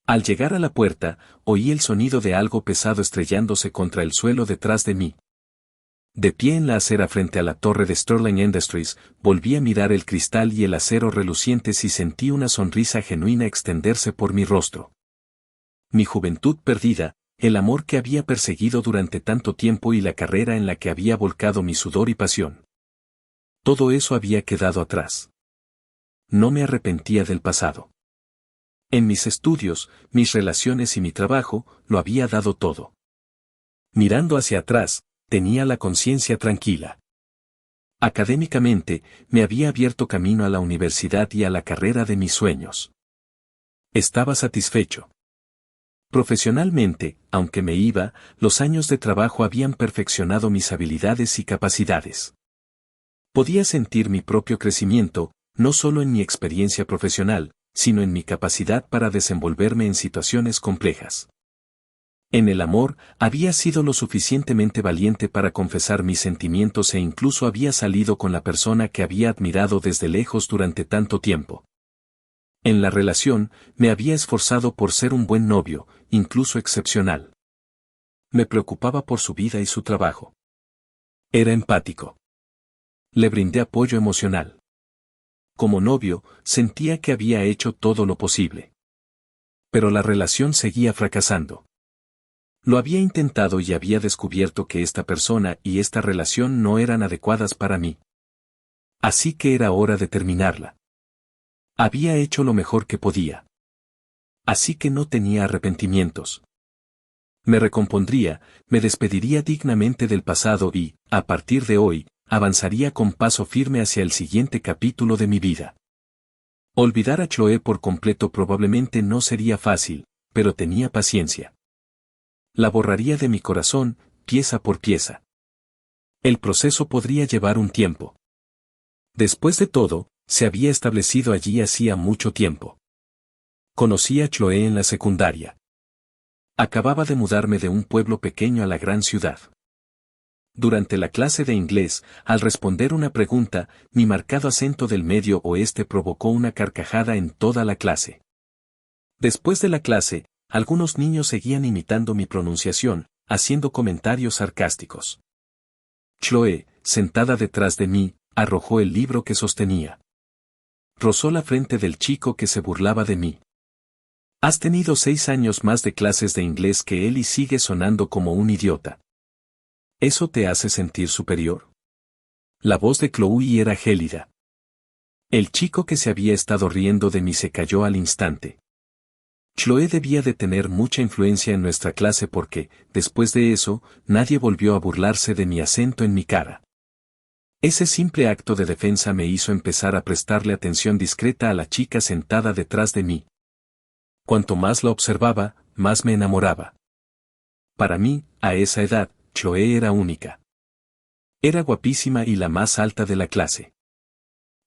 Al llegar a la puerta, oí el sonido de algo pesado estrellándose contra el suelo detrás de mí. De pie en la acera frente a la torre de Sterling Industries, volví a mirar el cristal y el acero relucientes y sentí una sonrisa genuina extenderse por mi rostro. Mi juventud perdida, el amor que había perseguido durante tanto tiempo y la carrera en la que había volcado mi sudor y pasión. Todo eso había quedado atrás. No me arrepentía del pasado. En mis estudios, mis relaciones y mi trabajo, lo había dado todo. Mirando hacia atrás, tenía la conciencia tranquila. Académicamente, me había abierto camino a la universidad y a la carrera de mis sueños. Estaba satisfecho. Profesionalmente, aunque me iba, los años de trabajo habían perfeccionado mis habilidades y capacidades. Podía sentir mi propio crecimiento, no solo en mi experiencia profesional, sino en mi capacidad para desenvolverme en situaciones complejas. En el amor, había sido lo suficientemente valiente para confesar mis sentimientos e incluso había salido con la persona que había admirado desde lejos durante tanto tiempo. En la relación, me había esforzado por ser un buen novio, incluso excepcional. Me preocupaba por su vida y su trabajo. Era empático. Le brindé apoyo emocional. Como novio, sentía que había hecho todo lo posible. Pero la relación seguía fracasando. Lo había intentado y había descubierto que esta persona y esta relación no eran adecuadas para mí. Así que era hora de terminarla. Había hecho lo mejor que podía. Así que no tenía arrepentimientos. Me recompondría, me despediría dignamente del pasado y, a partir de hoy, avanzaría con paso firme hacia el siguiente capítulo de mi vida. Olvidar a Chloe por completo probablemente no sería fácil, pero tenía paciencia. La borraría de mi corazón, pieza por pieza. El proceso podría llevar un tiempo. Después de todo, se había establecido allí hacía mucho tiempo. Conocí a Chloe en la secundaria. Acababa de mudarme de un pueblo pequeño a la gran ciudad. Durante la clase de inglés, al responder una pregunta, mi marcado acento del medio oeste provocó una carcajada en toda la clase. Después de la clase, algunos niños seguían imitando mi pronunciación, haciendo comentarios sarcásticos. Chloe, sentada detrás de mí, arrojó el libro que sostenía. Rozó la frente del chico que se burlaba de mí. Has tenido 6 años más de clases de inglés que él y sigues sonando como un idiota. ¿Eso te hace sentir superior? La voz de Chloe era gélida. El chico que se había estado riendo de mí se calló al instante. Chloe debía de tener mucha influencia en nuestra clase porque, después de eso, nadie volvió a burlarse de mi acento en mi cara. Ese simple acto de defensa me hizo empezar a prestarle atención discreta a la chica sentada detrás de mí. Cuanto más la observaba, más me enamoraba. Para mí, a esa edad, Chloe era única. Era guapísima y la más alta de la clase.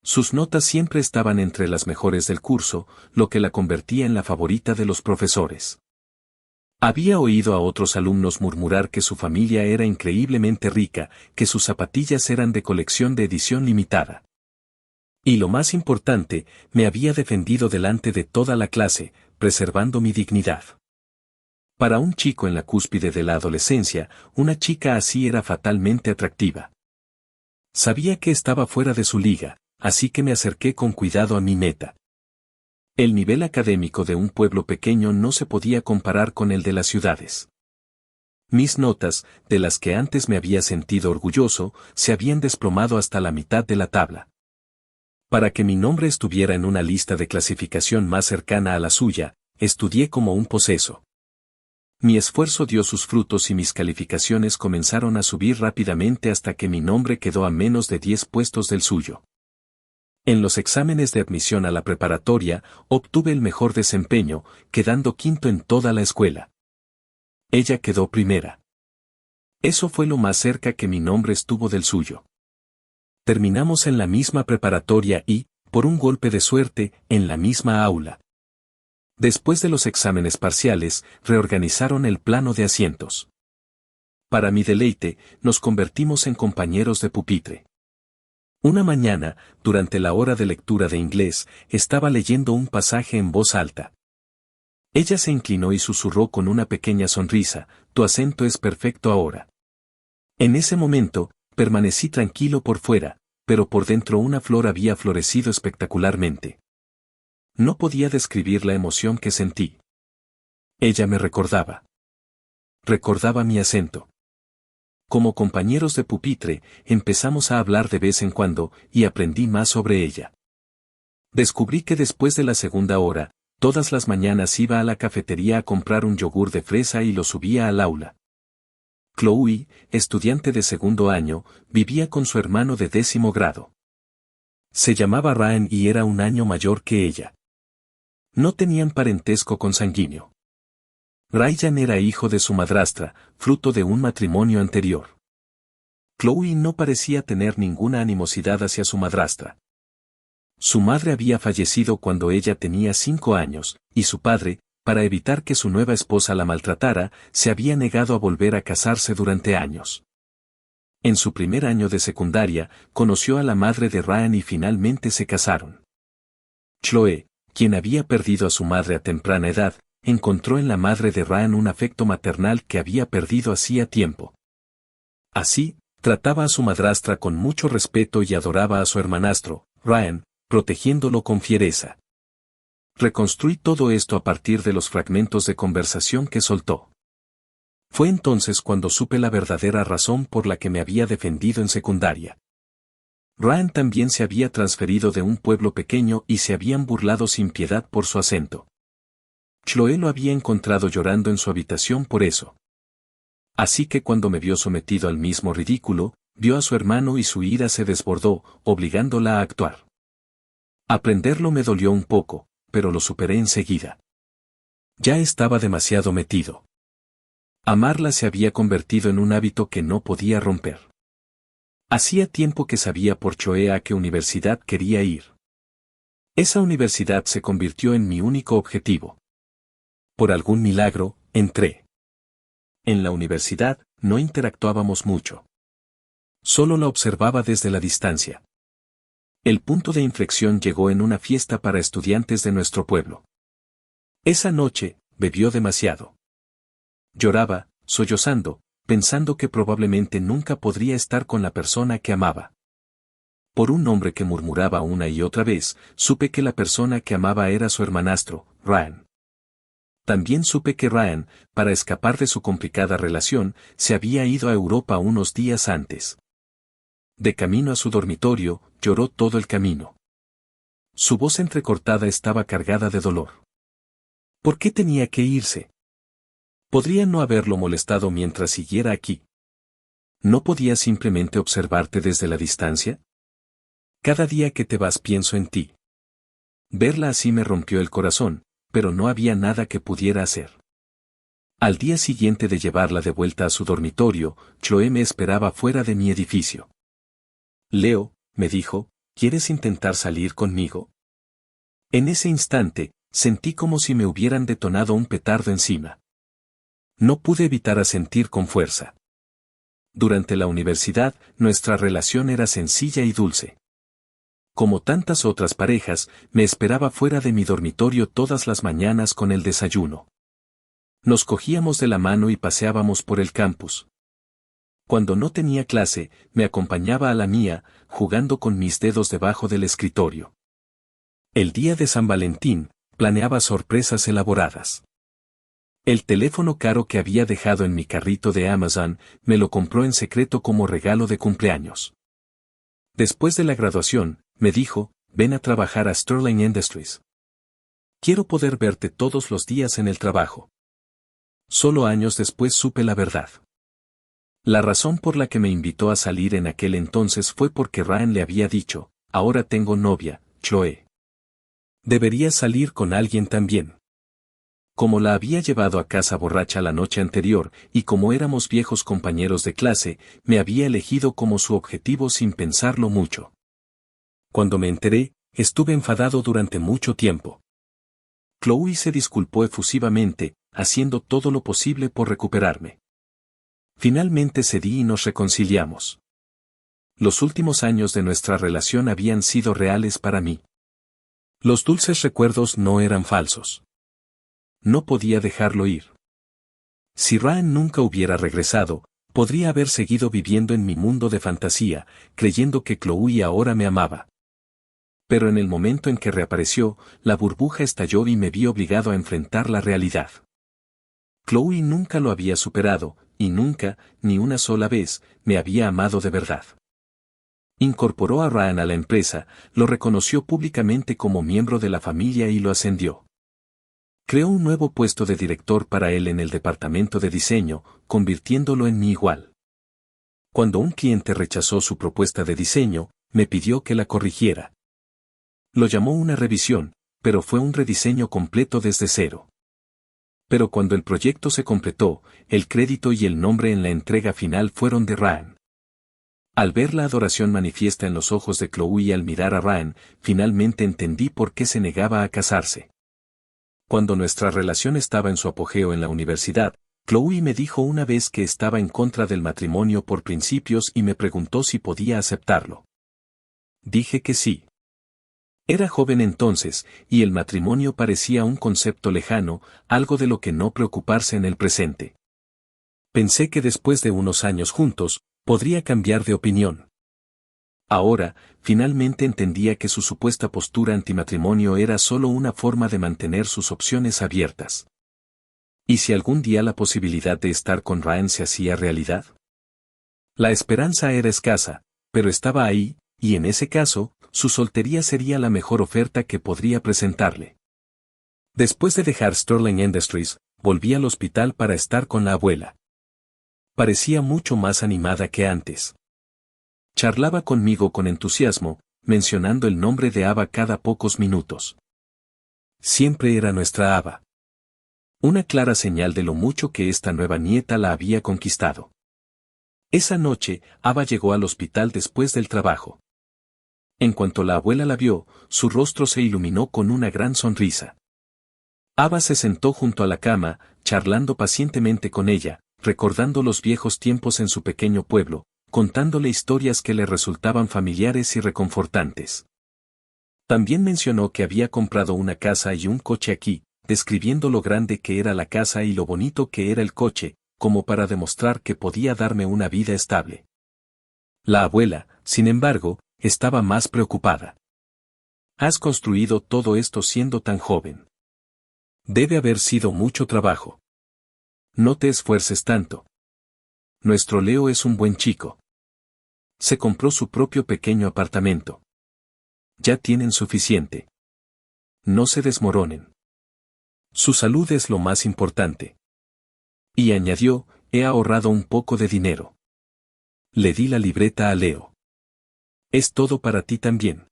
Sus notas siempre estaban entre las mejores del curso, lo que la convertía en la favorita de los profesores. Había oído a otros alumnos murmurar que su familia era increíblemente rica, que sus zapatillas eran de colección de edición limitada. Y lo más importante, me había defendido delante de toda la clase, preservando mi dignidad. Para un chico en la cúspide de la adolescencia, una chica así era fatalmente atractiva. Sabía que estaba fuera de su liga, así que me acerqué con cuidado a mi meta. El nivel académico de un pueblo pequeño no se podía comparar con el de las ciudades. Mis notas, de las que antes me había sentido orgulloso, se habían desplomado hasta la mitad de la tabla. Para que mi nombre estuviera en una lista de clasificación más cercana a la suya, estudié como un poseso. Mi esfuerzo dio sus frutos y mis calificaciones comenzaron a subir rápidamente hasta que mi nombre quedó a menos de 10 puestos del suyo. En los exámenes de admisión a la preparatoria, obtuve el mejor desempeño, quedando quinto en toda la escuela. Ella quedó primera. Eso fue lo más cerca que mi nombre estuvo del suyo. Terminamos en la misma preparatoria y, por un golpe de suerte, en la misma aula. Después de los exámenes parciales, reorganizaron el plano de asientos. Para mi deleite, nos convertimos en compañeros de pupitre. Una mañana, durante la hora de lectura de inglés, estaba leyendo un pasaje en voz alta. Ella se inclinó y susurró con una pequeña sonrisa, «Tu acento es perfecto ahora». En ese momento, permanecí tranquilo por fuera, pero por dentro una flor había florecido espectacularmente. No podía describir la emoción que sentí. Ella me recordaba. Recordaba mi acento. Como compañeros de pupitre, empezamos a hablar de vez en cuando, y aprendí más sobre ella. Descubrí que después de la segunda hora, todas las mañanas iba a la cafetería a comprar un yogur de fresa y lo subía al aula. Chloe, estudiante de segundo año, vivía con su hermano de 10º grado. Se llamaba Ryan y era un año mayor que ella. No tenían parentesco consanguíneo. Ryan era hijo de su madrastra, fruto de un matrimonio anterior. Chloe no parecía tener ninguna animosidad hacia su madrastra. Su madre había fallecido cuando ella tenía 5 años, y su padre, para evitar que su nueva esposa la maltratara, se había negado a volver a casarse durante años. En su primer año de secundaria, conoció a la madre de Ryan y finalmente se casaron. Chloe, quien había perdido a su madre a temprana edad, encontró en la madre de Ryan un afecto maternal que había perdido hacía tiempo. Así, trataba a su madrastra con mucho respeto y adoraba a su hermanastro, Ryan, protegiéndolo con fiereza. Reconstruí todo esto a partir de los fragmentos de conversación que soltó. Fue entonces cuando supe la verdadera razón por la que me había defendido en secundaria. Ryan también se había transferido de un pueblo pequeño y se habían burlado sin piedad por su acento. Chloe lo había encontrado llorando en su habitación por eso. Así que cuando me vio sometido al mismo ridículo, vio a su hermano y su ira se desbordó, obligándola a actuar. Aprenderlo me dolió un poco, pero lo superé enseguida. Ya estaba demasiado metido. Amarla se había convertido en un hábito que no podía romper. Hacía tiempo que sabía por Chloe a qué universidad quería ir. Esa universidad se convirtió en mi único objetivo. Por algún milagro, entré. En la universidad, no interactuábamos mucho. Solo la observaba desde la distancia. El punto de inflexión llegó en una fiesta para estudiantes de nuestro pueblo. Esa noche, bebió demasiado. Lloraba, sollozando, pensando que probablemente nunca podría estar con la persona que amaba. Por un nombre que murmuraba una y otra vez, supe que la persona que amaba era su hermanastro, Ryan. También supe que Ryan, para escapar de su complicada relación, se había ido a Europa unos días antes. De camino a su dormitorio, lloró todo el camino. Su voz entrecortada estaba cargada de dolor. ¿Por qué tenía que irse? Podría no haberlo molestado mientras siguiera aquí. ¿No podía simplemente observarte desde la distancia? Cada día que te vas pienso en ti. Verla así me rompió el corazón, pero no había nada que pudiera hacer. Al día siguiente de llevarla de vuelta a su dormitorio, Chloe me esperaba fuera de mi edificio. Leo, me dijo, ¿quieres intentar salir conmigo? En ese instante, sentí como si me hubieran detonado un petardo encima. No pude evitar asentir con fuerza. Durante la universidad, nuestra relación era sencilla y dulce. Como tantas otras parejas, me esperaba fuera de mi dormitorio todas las mañanas con el desayuno. Nos cogíamos de la mano y paseábamos por el campus. Cuando no tenía clase, me acompañaba a la mía, jugando con mis dedos debajo del escritorio. El día de San Valentín, planeaba sorpresas elaboradas. El teléfono caro que había dejado en mi carrito de Amazon, me lo compró en secreto como regalo de cumpleaños. Después de la graduación, me dijo, ven a trabajar a Sterling Industries. Quiero poder verte todos los días en el trabajo. Solo años después supe la verdad. La razón por la que me invitó a salir en aquel entonces fue porque Ryan le había dicho, ahora tengo novia, Chloe. Deberías salir con alguien también. Como la había llevado a casa borracha la noche anterior, y como éramos viejos compañeros de clase, me había elegido como su objetivo sin pensarlo mucho. Cuando me enteré, estuve enfadado durante mucho tiempo. Chloe se disculpó efusivamente, haciendo todo lo posible por recuperarme. Finalmente cedí y nos reconciliamos. Los últimos años de nuestra relación habían sido reales para mí. Los dulces recuerdos no eran falsos. No podía dejarlo ir. Si Ryan nunca hubiera regresado, podría haber seguido viviendo en mi mundo de fantasía, creyendo que Chloe ahora me amaba. Pero en el momento en que reapareció, la burbuja estalló y me vi obligado a enfrentar la realidad. Chloe nunca lo había superado, y nunca, ni una sola vez, me había amado de verdad. Incorporó a Ryan a la empresa, lo reconoció públicamente como miembro de la familia y lo ascendió. Creó un nuevo puesto de director para él en el departamento de diseño, convirtiéndolo en mi igual. Cuando un cliente rechazó su propuesta de diseño, me pidió que la corrigiera. Lo llamó una revisión, pero fue un rediseño completo desde cero. Pero cuando el proyecto se completó, el crédito y el nombre en la entrega final fueron de Ryan. Al ver la adoración manifiesta en los ojos de Chloe y al mirar a Ryan, finalmente entendí por qué se negaba a casarse. Cuando nuestra relación estaba en su apogeo en la universidad, Chloe me dijo una vez que estaba en contra del matrimonio por principios y me preguntó si podía aceptarlo. Dije que sí. Era joven entonces, y el matrimonio parecía un concepto lejano, algo de lo que no preocuparse en el presente. Pensé que después de unos años juntos, podría cambiar de opinión. Ahora, finalmente entendía que su supuesta postura antimatrimonio era solo una forma de mantener sus opciones abiertas. ¿Y si algún día la posibilidad de estar con Ryan se hacía realidad? La esperanza era escasa, pero estaba ahí, y en ese caso, su soltería sería la mejor oferta que podría presentarle. Después de dejar Sterling Industries, volví al hospital para estar con la abuela. Parecía mucho más animada que antes. Charlaba conmigo con entusiasmo, mencionando el nombre de Ava cada pocos minutos. Siempre era nuestra Ava. Una clara señal de lo mucho que esta nueva nieta la había conquistado. Esa noche, Ava llegó al hospital después del trabajo. En cuanto la abuela la vio, su rostro se iluminó con una gran sonrisa. Ava se sentó junto a la cama, charlando pacientemente con ella, recordando los viejos tiempos en su pequeño pueblo, contándole historias que le resultaban familiares y reconfortantes. También mencionó que había comprado una casa y un coche aquí, describiendo lo grande que era la casa y lo bonito que era el coche, como para demostrar que podía darme una vida estable. La abuela, sin embargo, estaba más preocupada. Has construido todo esto siendo tan joven. Debe haber sido mucho trabajo. No te esfuerces tanto. Nuestro Leo es un buen chico. Se compró su propio pequeño apartamento. Ya tienen suficiente. No se desmoronen. Su salud es lo más importante. Y añadió, he ahorrado un poco de dinero. Le di la libreta a Leo. Es todo para ti también.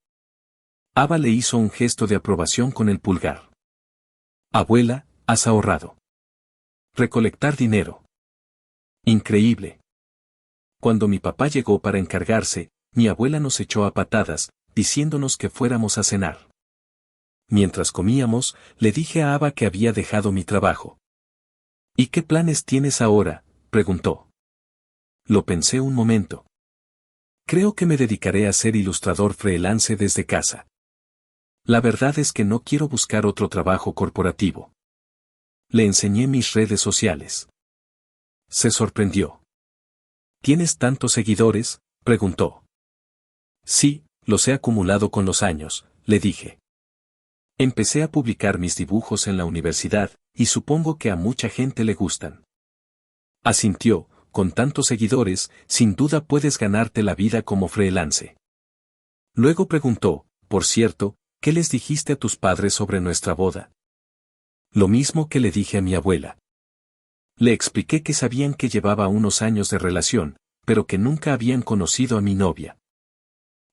Ava le hizo un gesto de aprobación con el pulgar. Abuela, has ahorrado. Recolectar dinero. Increíble. Cuando mi papá llegó para encargarse, mi abuela nos echó a patadas, diciéndonos que fuéramos a cenar. Mientras comíamos, le dije a Ava que había dejado mi trabajo. ¿Y qué planes tienes ahora?, preguntó. Lo pensé un momento. Creo que me dedicaré a ser ilustrador freelance desde casa. La verdad es que no quiero buscar otro trabajo corporativo. Le enseñé mis redes sociales. Se sorprendió. ¿Tienes tantos seguidores?, preguntó. Sí, los he acumulado con los años, le dije. Empecé a publicar mis dibujos en la universidad, y supongo que a mucha gente le gustan. Asintió, con tantos seguidores, sin duda puedes ganarte la vida como freelance. Luego preguntó, por cierto, ¿qué les dijiste a tus padres sobre nuestra boda? Lo mismo que le dije a mi abuela. Le expliqué que sabían que llevaba unos años de relación, pero que nunca habían conocido a mi novia.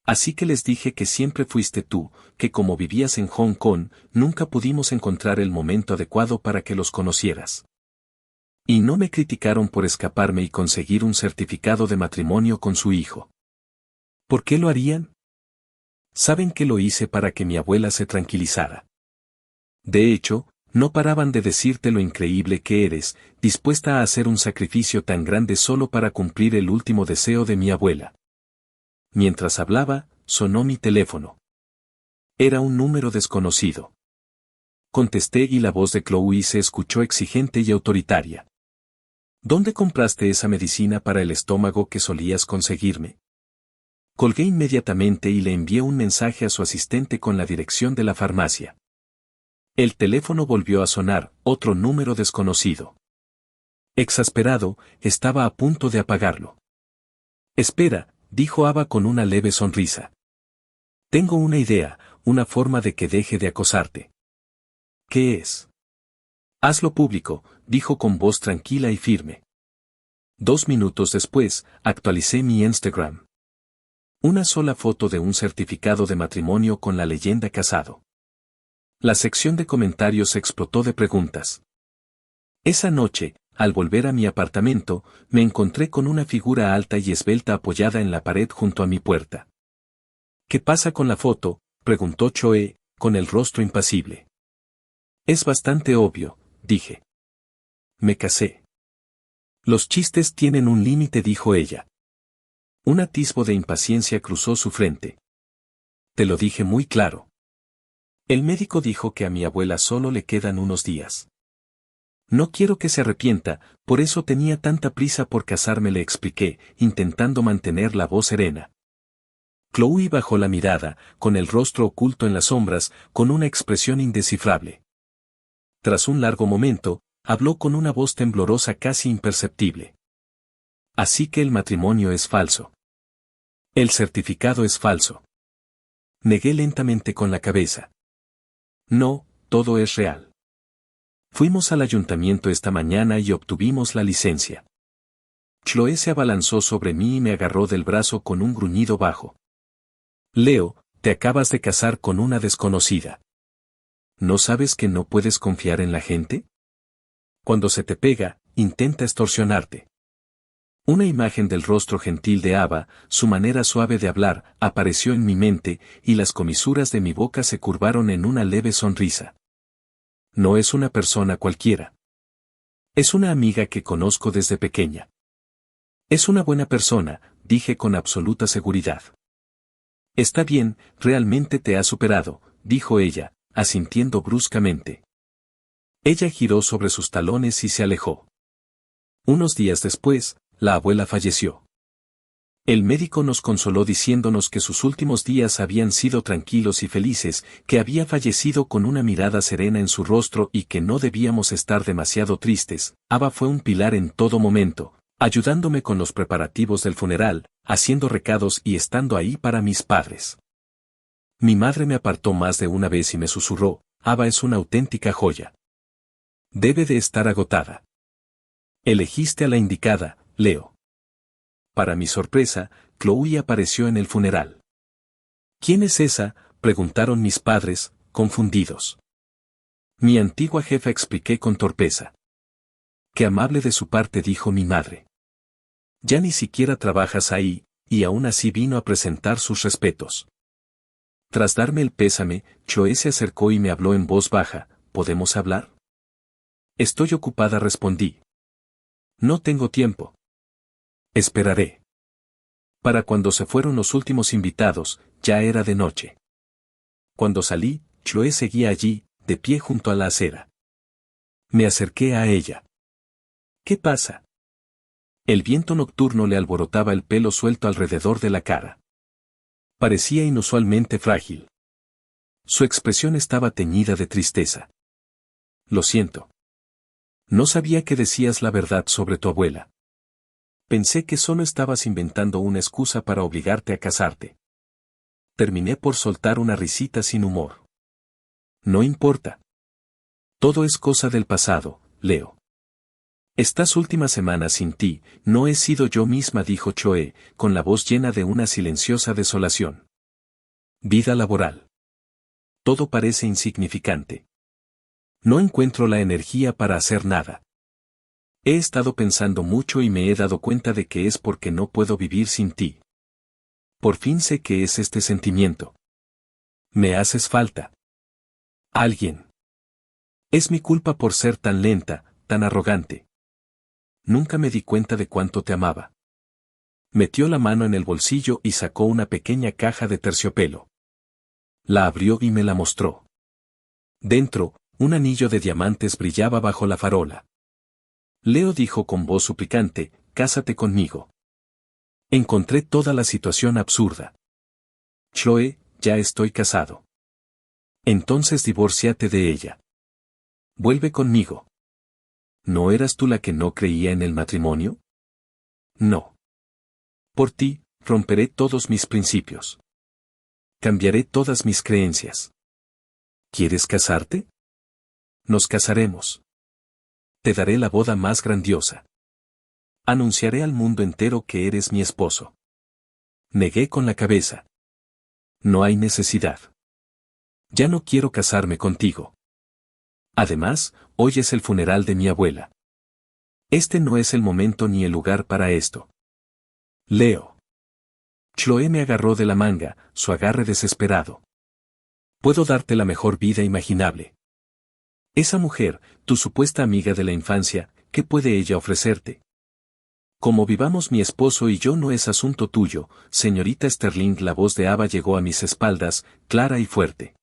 Así que les dije que siempre fuiste tú, que como vivías en Hong Kong, nunca pudimos encontrar el momento adecuado para que los conocieras. Y no me criticaron por escaparme y conseguir un certificado de matrimonio con su hijo. ¿Por qué lo harían? Saben que lo hice para que mi abuela se tranquilizara. De hecho, no paraban de decirte lo increíble que eres, dispuesta a hacer un sacrificio tan grande solo para cumplir el último deseo de mi abuela. Mientras hablaba, sonó mi teléfono. Era un número desconocido. Contesté y la voz de Chloe se escuchó exigente y autoritaria. ¿Dónde compraste esa medicina para el estómago que solías conseguirme? Colgué inmediatamente y le envié un mensaje a su asistente con la dirección de la farmacia. El teléfono volvió a sonar, otro número desconocido. Exasperado, estaba a punto de apagarlo. Espera, dijo Ava con una leve sonrisa. Tengo una idea, una forma de que deje de acosarte. ¿Qué es? Hazlo público, dijo con voz tranquila y firme. 2 minutos después, actualicé mi Instagram. Una sola foto de un certificado de matrimonio con la leyenda casado. La sección de comentarios explotó de preguntas. Esa noche, al volver a mi apartamento, me encontré con una figura alta y esbelta apoyada en la pared junto a mi puerta. ¿Qué pasa con la foto?, preguntó Choe, con el rostro impasible. Es bastante obvio, dije. Me casé. Los chistes tienen un límite, dijo ella. Un atisbo de impaciencia cruzó su frente. Te lo dije muy claro. El médico dijo que a mi abuela solo le quedan unos días. No quiero que se arrepienta, por eso tenía tanta prisa por casarme, le expliqué, intentando mantener la voz serena. Chloe bajó la mirada, con el rostro oculto en las sombras, con una expresión indescifrable. Tras un largo momento, habló con una voz temblorosa casi imperceptible. Así que el matrimonio es falso. El certificado es falso. Negué lentamente con la cabeza. No, todo es real. Fuimos al ayuntamiento esta mañana y obtuvimos la licencia. Chloe se abalanzó sobre mí y me agarró del brazo con un gruñido bajo. Leo, te acabas de casar con una desconocida. ¿No sabes que no puedes confiar en la gente? Cuando se te pega, intenta extorsionarte. Una imagen del rostro gentil de Ava, su manera suave de hablar, apareció en mi mente, y las comisuras de mi boca se curvaron en una leve sonrisa. No es una persona cualquiera. Es una amiga que conozco desde pequeña. Es una buena persona, dije con absoluta seguridad. Está bien, realmente te ha superado, dijo ella, asintiendo bruscamente. Ella giró sobre sus talones y se alejó. Unos días después, la abuela falleció. El médico nos consoló diciéndonos que sus últimos días habían sido tranquilos y felices, que había fallecido con una mirada serena en su rostro y que no debíamos estar demasiado tristes. Ava fue un pilar en todo momento, ayudándome con los preparativos del funeral, haciendo recados y estando ahí para mis padres. Mi madre me apartó más de una vez y me susurró, Ava es una auténtica joya. Debe de estar agotada. Elegiste a la indicada, Leo. Para mi sorpresa, Chloe apareció en el funeral. ¿Quién es esa?, preguntaron mis padres, confundidos. Mi antigua jefa, expliqué con torpeza. Qué amable de su parte, dijo mi madre. Ya ni siquiera trabajas ahí, y aún así vino a presentar sus respetos. Tras darme el pésame, Choe se acercó y me habló en voz baja, ¿podemos hablar? Estoy ocupada, respondí. No tengo tiempo. Esperaré. Para cuando se fueron los últimos invitados, ya era de noche. Cuando salí, Chloe seguía allí, de pie junto a la acera. Me acerqué a ella. ¿Qué pasa? El viento nocturno le alborotaba el pelo suelto alrededor de la cara. Parecía inusualmente frágil. Su expresión estaba teñida de tristeza. Lo siento. No sabía que decías la verdad sobre tu abuela. Pensé que solo estabas inventando una excusa para obligarte a casarte. Terminé por soltar una risita sin humor. No importa. Todo es cosa del pasado, Leo. Estas últimas semanas sin ti, no he sido yo misma, dijo Chloe, con la voz llena de una silenciosa desolación. Vida laboral. Todo parece insignificante. No encuentro la energía para hacer nada. He estado pensando mucho y me he dado cuenta de que es porque no puedo vivir sin ti. Por fin sé qué es este sentimiento. Me haces falta. Alguien. Es mi culpa por ser tan lenta, tan arrogante. Nunca me di cuenta de cuánto te amaba. Metió la mano en el bolsillo y sacó una pequeña caja de terciopelo. La abrió y me la mostró. Dentro, un anillo de diamantes brillaba bajo la farola. Leo dijo con voz suplicante, cásate conmigo. Encontré toda la situación absurda. Chloe, ya estoy casado. Entonces divórciate de ella. Vuelve conmigo. ¿No eras tú la que no creía en el matrimonio? No. Por ti, romperé todos mis principios. Cambiaré todas mis creencias. ¿Quieres casarte? Nos casaremos. Te daré la boda más grandiosa. Anunciaré al mundo entero que eres mi esposo. Negué con la cabeza. No hay necesidad. Ya no quiero casarme contigo. Además, hoy es el funeral de mi abuela. Este no es el momento ni el lugar para esto. Leo. Chloe me agarró de la manga, su agarre desesperado. Puedo darte la mejor vida imaginable. Esa mujer, tu supuesta amiga de la infancia, ¿qué puede ella ofrecerte? Como vivamos mi esposo y yo no es asunto tuyo, señorita Sterling. La voz de Ava llegó a mis espaldas, clara y fuerte.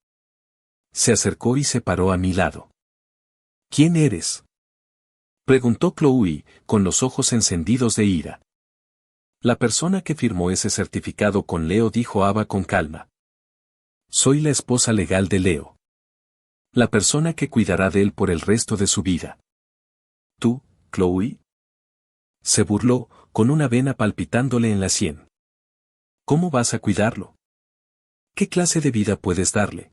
Se acercó y se paró a mi lado. ¿Quién eres? Preguntó Chloe, con los ojos encendidos de ira. La persona que firmó ese certificado con Leo, dijo Ava con calma. Soy la esposa legal de Leo. La persona que cuidará de él por el resto de su vida. ¿Tú, Chloe? Se burló, con una vena palpitándole en la sien. ¿Cómo vas a cuidarlo? ¿Qué clase de vida puedes darle?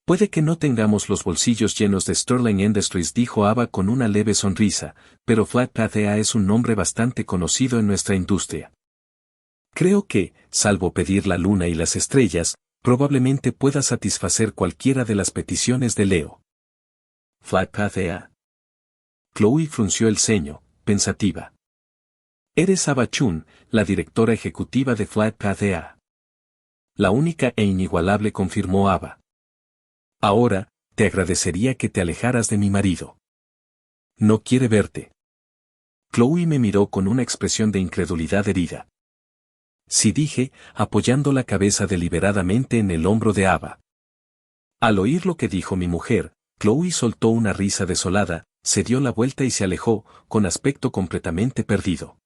Puede que no tengamos los bolsillos llenos de Sterling Industries, dijo Ava con una leve sonrisa, pero Flatpath EA es un nombre bastante conocido en nuestra industria. Creo que, salvo pedir la luna y las estrellas, probablemente pueda satisfacer cualquiera de las peticiones de Leo. Flatpath EA. Chloe frunció el ceño, pensativa. Eres Ava Chun, la directora ejecutiva de Flatpath EA. La única e inigualable, confirmó Ava. Ahora, te agradecería que te alejaras de mi marido. No quiere verte. Chloe me miró con una expresión de incredulidad herida. Sí, dije, apoyando la cabeza deliberadamente en el hombro de Ava. Al oír lo que dijo mi mujer, Chloe soltó una risa desolada, se dio la vuelta y se alejó, con aspecto completamente perdido.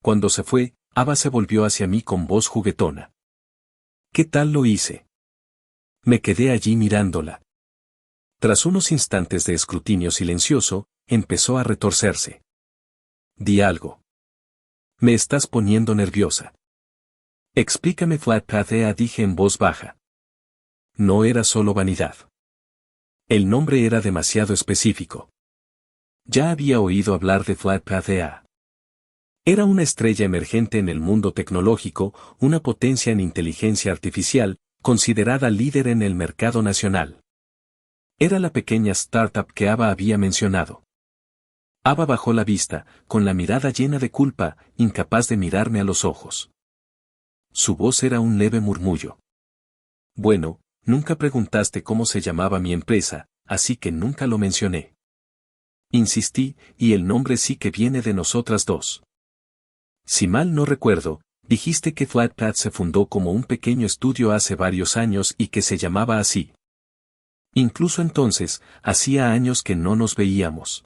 Cuando se fue, Ava se volvió hacia mí con voz juguetona. ¿Qué tal lo hice? Me quedé allí mirándola. Tras unos instantes de escrutinio silencioso, empezó a retorcerse. Di algo. Me estás poniendo nerviosa. Explícame, Flatpath EA, dije en voz baja. No era solo vanidad. El nombre era demasiado específico. Ya había oído hablar de Flatpath EA. Era una estrella emergente en el mundo tecnológico, una potencia en inteligencia artificial, considerada líder en el mercado nacional. Era la pequeña startup que Ava había mencionado. Ava bajó la vista, con la mirada llena de culpa, incapaz de mirarme a los ojos. Su voz era un leve murmullo. Bueno, nunca preguntaste cómo se llamaba mi empresa, así que nunca lo mencioné. Insistí, y el nombre sí que viene de nosotras dos. Si mal no recuerdo, dijiste que Flatpath se fundó como un pequeño estudio hace varios años y que se llamaba así. Incluso entonces, hacía años que no nos veíamos.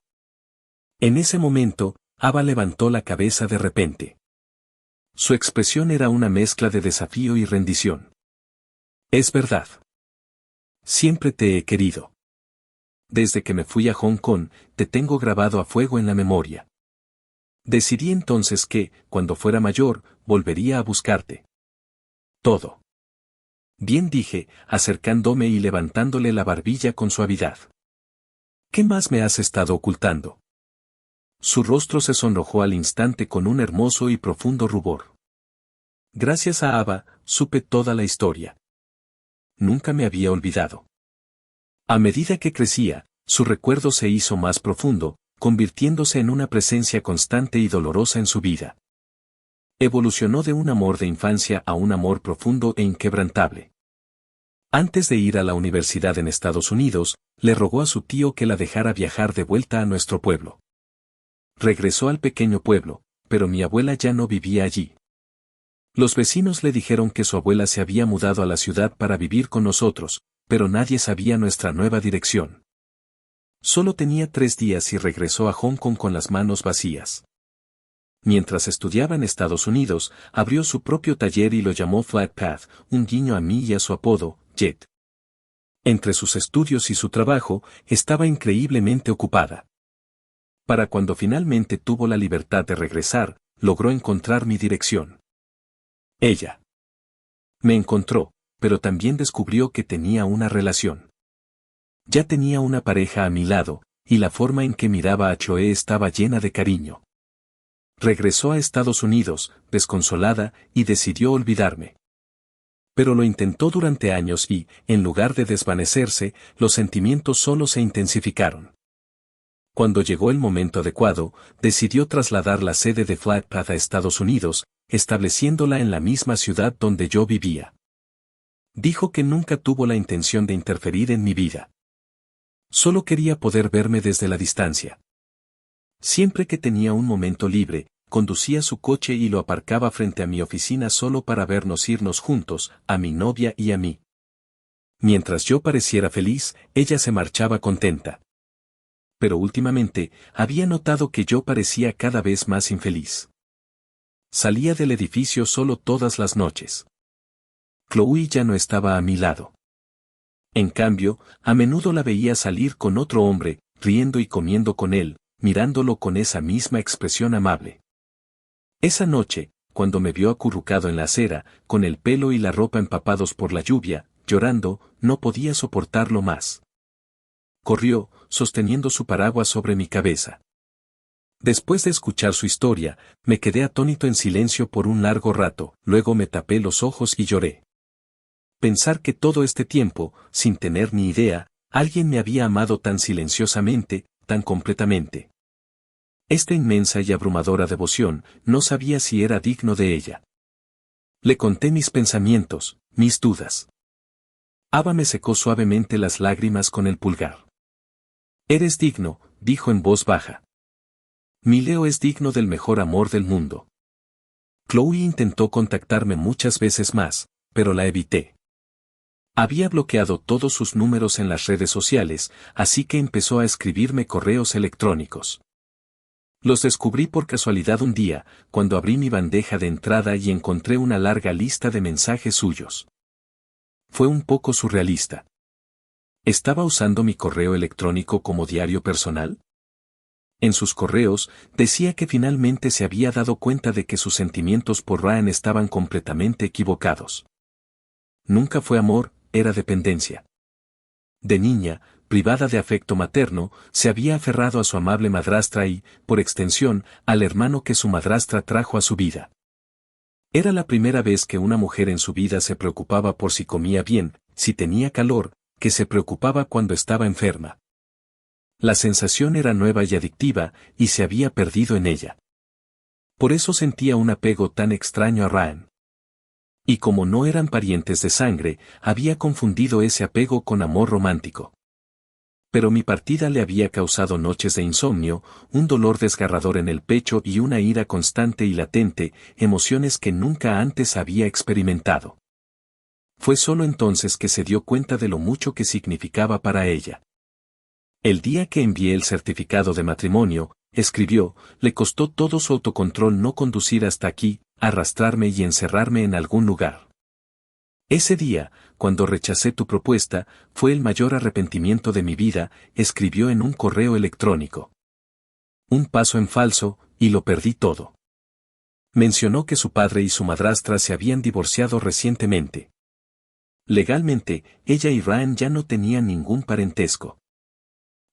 En ese momento, Ava levantó la cabeza de repente. Su expresión era una mezcla de desafío y rendición. Es verdad. Siempre te he querido. Desde que me fui a Hong Kong, te tengo grabado a fuego en la memoria. Decidí entonces que, cuando fuera mayor, volvería a buscarte. Todo. Bien dije, acercándome y levantándole la barbilla con suavidad. ¿Qué más me has estado ocultando? Su rostro se sonrojó al instante con un hermoso y profundo rubor. Gracias a Ava, supe toda la historia. Nunca me había olvidado. A medida que crecía, su recuerdo se hizo más profundo, convirtiéndose en una presencia constante y dolorosa en su vida. Evolucionó de un amor de infancia a un amor profundo e inquebrantable. Antes de ir a la universidad en Estados Unidos, le rogó a su tío que la dejara viajar de vuelta a nuestro pueblo. Regresó al pequeño pueblo, pero mi abuela ya no vivía allí. Los vecinos le dijeron que su abuela se había mudado a la ciudad para vivir con nosotros, pero nadie sabía nuestra nueva dirección. Solo tenía 3 días y regresó a Hong Kong con las manos vacías. Mientras estudiaba en Estados Unidos, abrió su propio taller y lo llamó Flatpath, un guiño a mí y a su apodo, Jet. Entre sus estudios y su trabajo, estaba increíblemente ocupada. Para cuando finalmente tuvo la libertad de regresar, logró encontrar mi dirección. Ella me encontró, pero también descubrió que tenía una relación. Ya tenía una pareja a mi lado, y la forma en que miraba a Choe estaba llena de cariño. Regresó a Estados Unidos, desconsolada, y decidió olvidarme. Pero lo intentó durante años y, en lugar de desvanecerse, los sentimientos solo se intensificaron. Cuando llegó el momento adecuado, decidió trasladar la sede de Flatpath a Estados Unidos, estableciéndola en la misma ciudad donde yo vivía. Dijo que nunca tuvo la intención de interferir en mi vida. Solo quería poder verme desde la distancia. Siempre que tenía un momento libre, conducía su coche y lo aparcaba frente a mi oficina solo para vernos irnos juntos, a mi novia y a mí. Mientras yo pareciera feliz, ella se marchaba contenta. Pero últimamente, había notado que yo parecía cada vez más infeliz. Salía del edificio solo todas las noches. Chloe ya no estaba a mi lado. En cambio, a menudo la veía salir con otro hombre, riendo y comiendo con él, mirándolo con esa misma expresión amable. Esa noche, cuando me vio acurrucado en la acera, con el pelo y la ropa empapados por la lluvia, llorando, no podía soportarlo más. Corrió, sosteniendo su paraguas sobre mi cabeza. Después de escuchar su historia, me quedé atónito en silencio por un largo rato, luego me tapé los ojos y lloré. Pensar que todo este tiempo, sin tener ni idea, alguien me había amado tan silenciosamente, tan completamente. Esta inmensa y abrumadora devoción, no sabía si era digno de ella. Le conté mis pensamientos, mis dudas. Ava me secó suavemente las lágrimas con el pulgar. Eres digno, dijo en voz baja. Mi Leo es digno del mejor amor del mundo. Chloe intentó contactarme muchas veces más, pero la evité. Había bloqueado todos sus números en las redes sociales, así que empezó a escribirme correos electrónicos. Los descubrí por casualidad un día, cuando abrí mi bandeja de entrada y encontré una larga lista de mensajes suyos. Fue un poco surrealista. ¿Estaba usando mi correo electrónico como diario personal? En sus correos, decía que finalmente se había dado cuenta de que sus sentimientos por Ryan estaban completamente equivocados. Nunca fue amor, era dependencia. De niña, privada de afecto materno, se había aferrado a su amable madrastra y, por extensión, al hermano que su madrastra trajo a su vida. Era la primera vez que una mujer en su vida se preocupaba por si comía bien, si tenía calor, que se preocupaba cuando estaba enferma. La sensación era nueva y adictiva, y se había perdido en ella. Por eso sentía un apego tan extraño a Ryan. Y como no eran parientes de sangre, había confundido ese apego con amor romántico. Pero mi partida le había causado noches de insomnio, un dolor desgarrador en el pecho y una ira constante y latente, emociones que nunca antes había experimentado. Fue solo entonces que se dio cuenta de lo mucho que significaba para ella. El día que envié el certificado de matrimonio, escribió, le costó todo su autocontrol no conducir hasta aquí, arrastrarme y encerrarme en algún lugar. Ese día, cuando rechacé tu propuesta, fue el mayor arrepentimiento de mi vida, escribió en un correo electrónico. Un paso en falso, y lo perdí todo. Mencionó que su padre y su madrastra se habían divorciado recientemente. Legalmente, ella y Ryan ya no tenían ningún parentesco.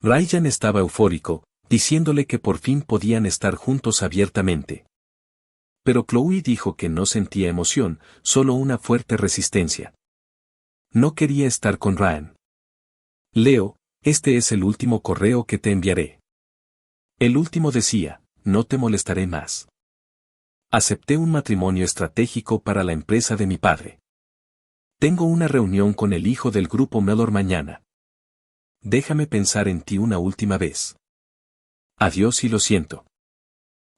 Ryan estaba eufórico, diciéndole que por fin podían estar juntos abiertamente. Pero Chloe dijo que no sentía emoción, solo una fuerte resistencia. No quería estar con Ryan. Leo, este es el último correo que te enviaré. El último decía, no te molestaré más. Acepté un matrimonio estratégico para la empresa de mi padre. Tengo una reunión con el hijo del grupo Mellor mañana. Déjame pensar en ti una última vez. Adiós y lo siento.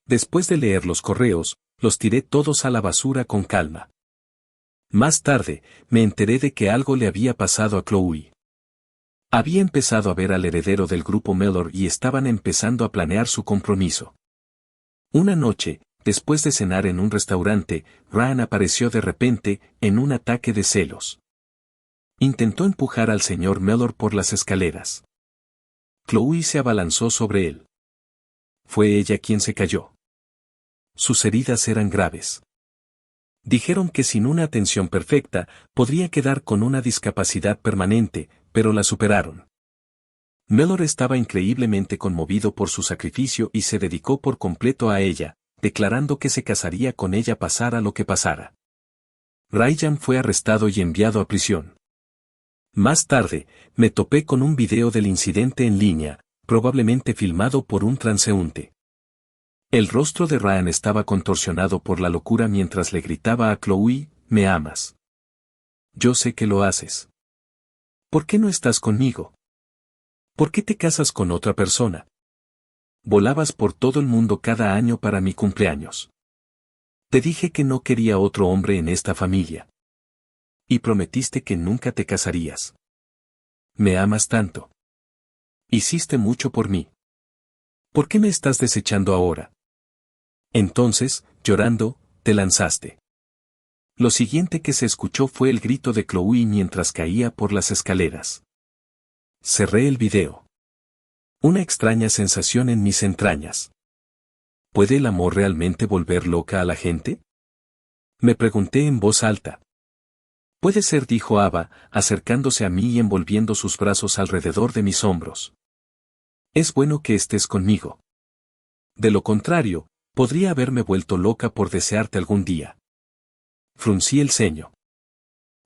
Después de leer los correos, los tiré todos a la basura con calma. Más tarde, me enteré de que algo le había pasado a Chloe. Había empezado a ver al heredero del grupo Mellor y estaban empezando a planear su compromiso. Una noche, después de cenar en un restaurante, Ryan apareció de repente, en un ataque de celos. Intentó empujar al señor Mellor por las escaleras. Chloe se abalanzó sobre él. Fue ella quien se cayó. Sus heridas eran graves. Dijeron que sin una atención perfecta, podría quedar con una discapacidad permanente, pero la superaron. Mellor estaba increíblemente conmovido por su sacrificio y se dedicó por completo a ella, declarando que se casaría con ella pasara lo que pasara. Ryan fue arrestado y enviado a prisión. Más tarde, me topé con un video del incidente en línea, probablemente filmado por un transeúnte. El rostro de Ryan estaba contorsionado por la locura mientras le gritaba a Chloe, ¿me amas? Yo sé que lo haces. ¿Por qué no estás conmigo? ¿Por qué te casas con otra persona? Volabas por todo el mundo cada año para mi cumpleaños. Te dije que no quería otro hombre en esta familia. Y prometiste que nunca te casarías. Me amas tanto. Hiciste mucho por mí. ¿Por qué me estás desechando ahora? Entonces, llorando, te lanzaste. Lo siguiente que se escuchó fue el grito de Chloe mientras caía por las escaleras. Cerré el video. Una extraña sensación en mis entrañas. ¿Puede el amor realmente volver loca a la gente? Me pregunté en voz alta. Puede ser, dijo Ava, acercándose a mí y envolviendo sus brazos alrededor de mis hombros. Es bueno que estés conmigo. De lo contrario, podría haberme vuelto loca por desearte algún día. Fruncí el ceño.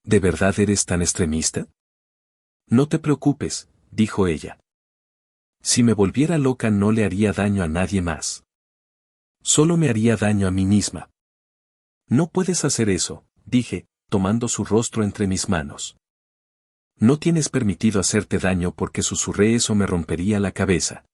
¿De verdad eres tan extremista? No te preocupes, dijo ella. Si me volviera loca no le haría daño a nadie más. Solo me haría daño a mí misma. No puedes hacer eso, dije, tomando su rostro entre mis manos. No tienes permitido hacerte daño porque susurré eso me rompería la cabeza.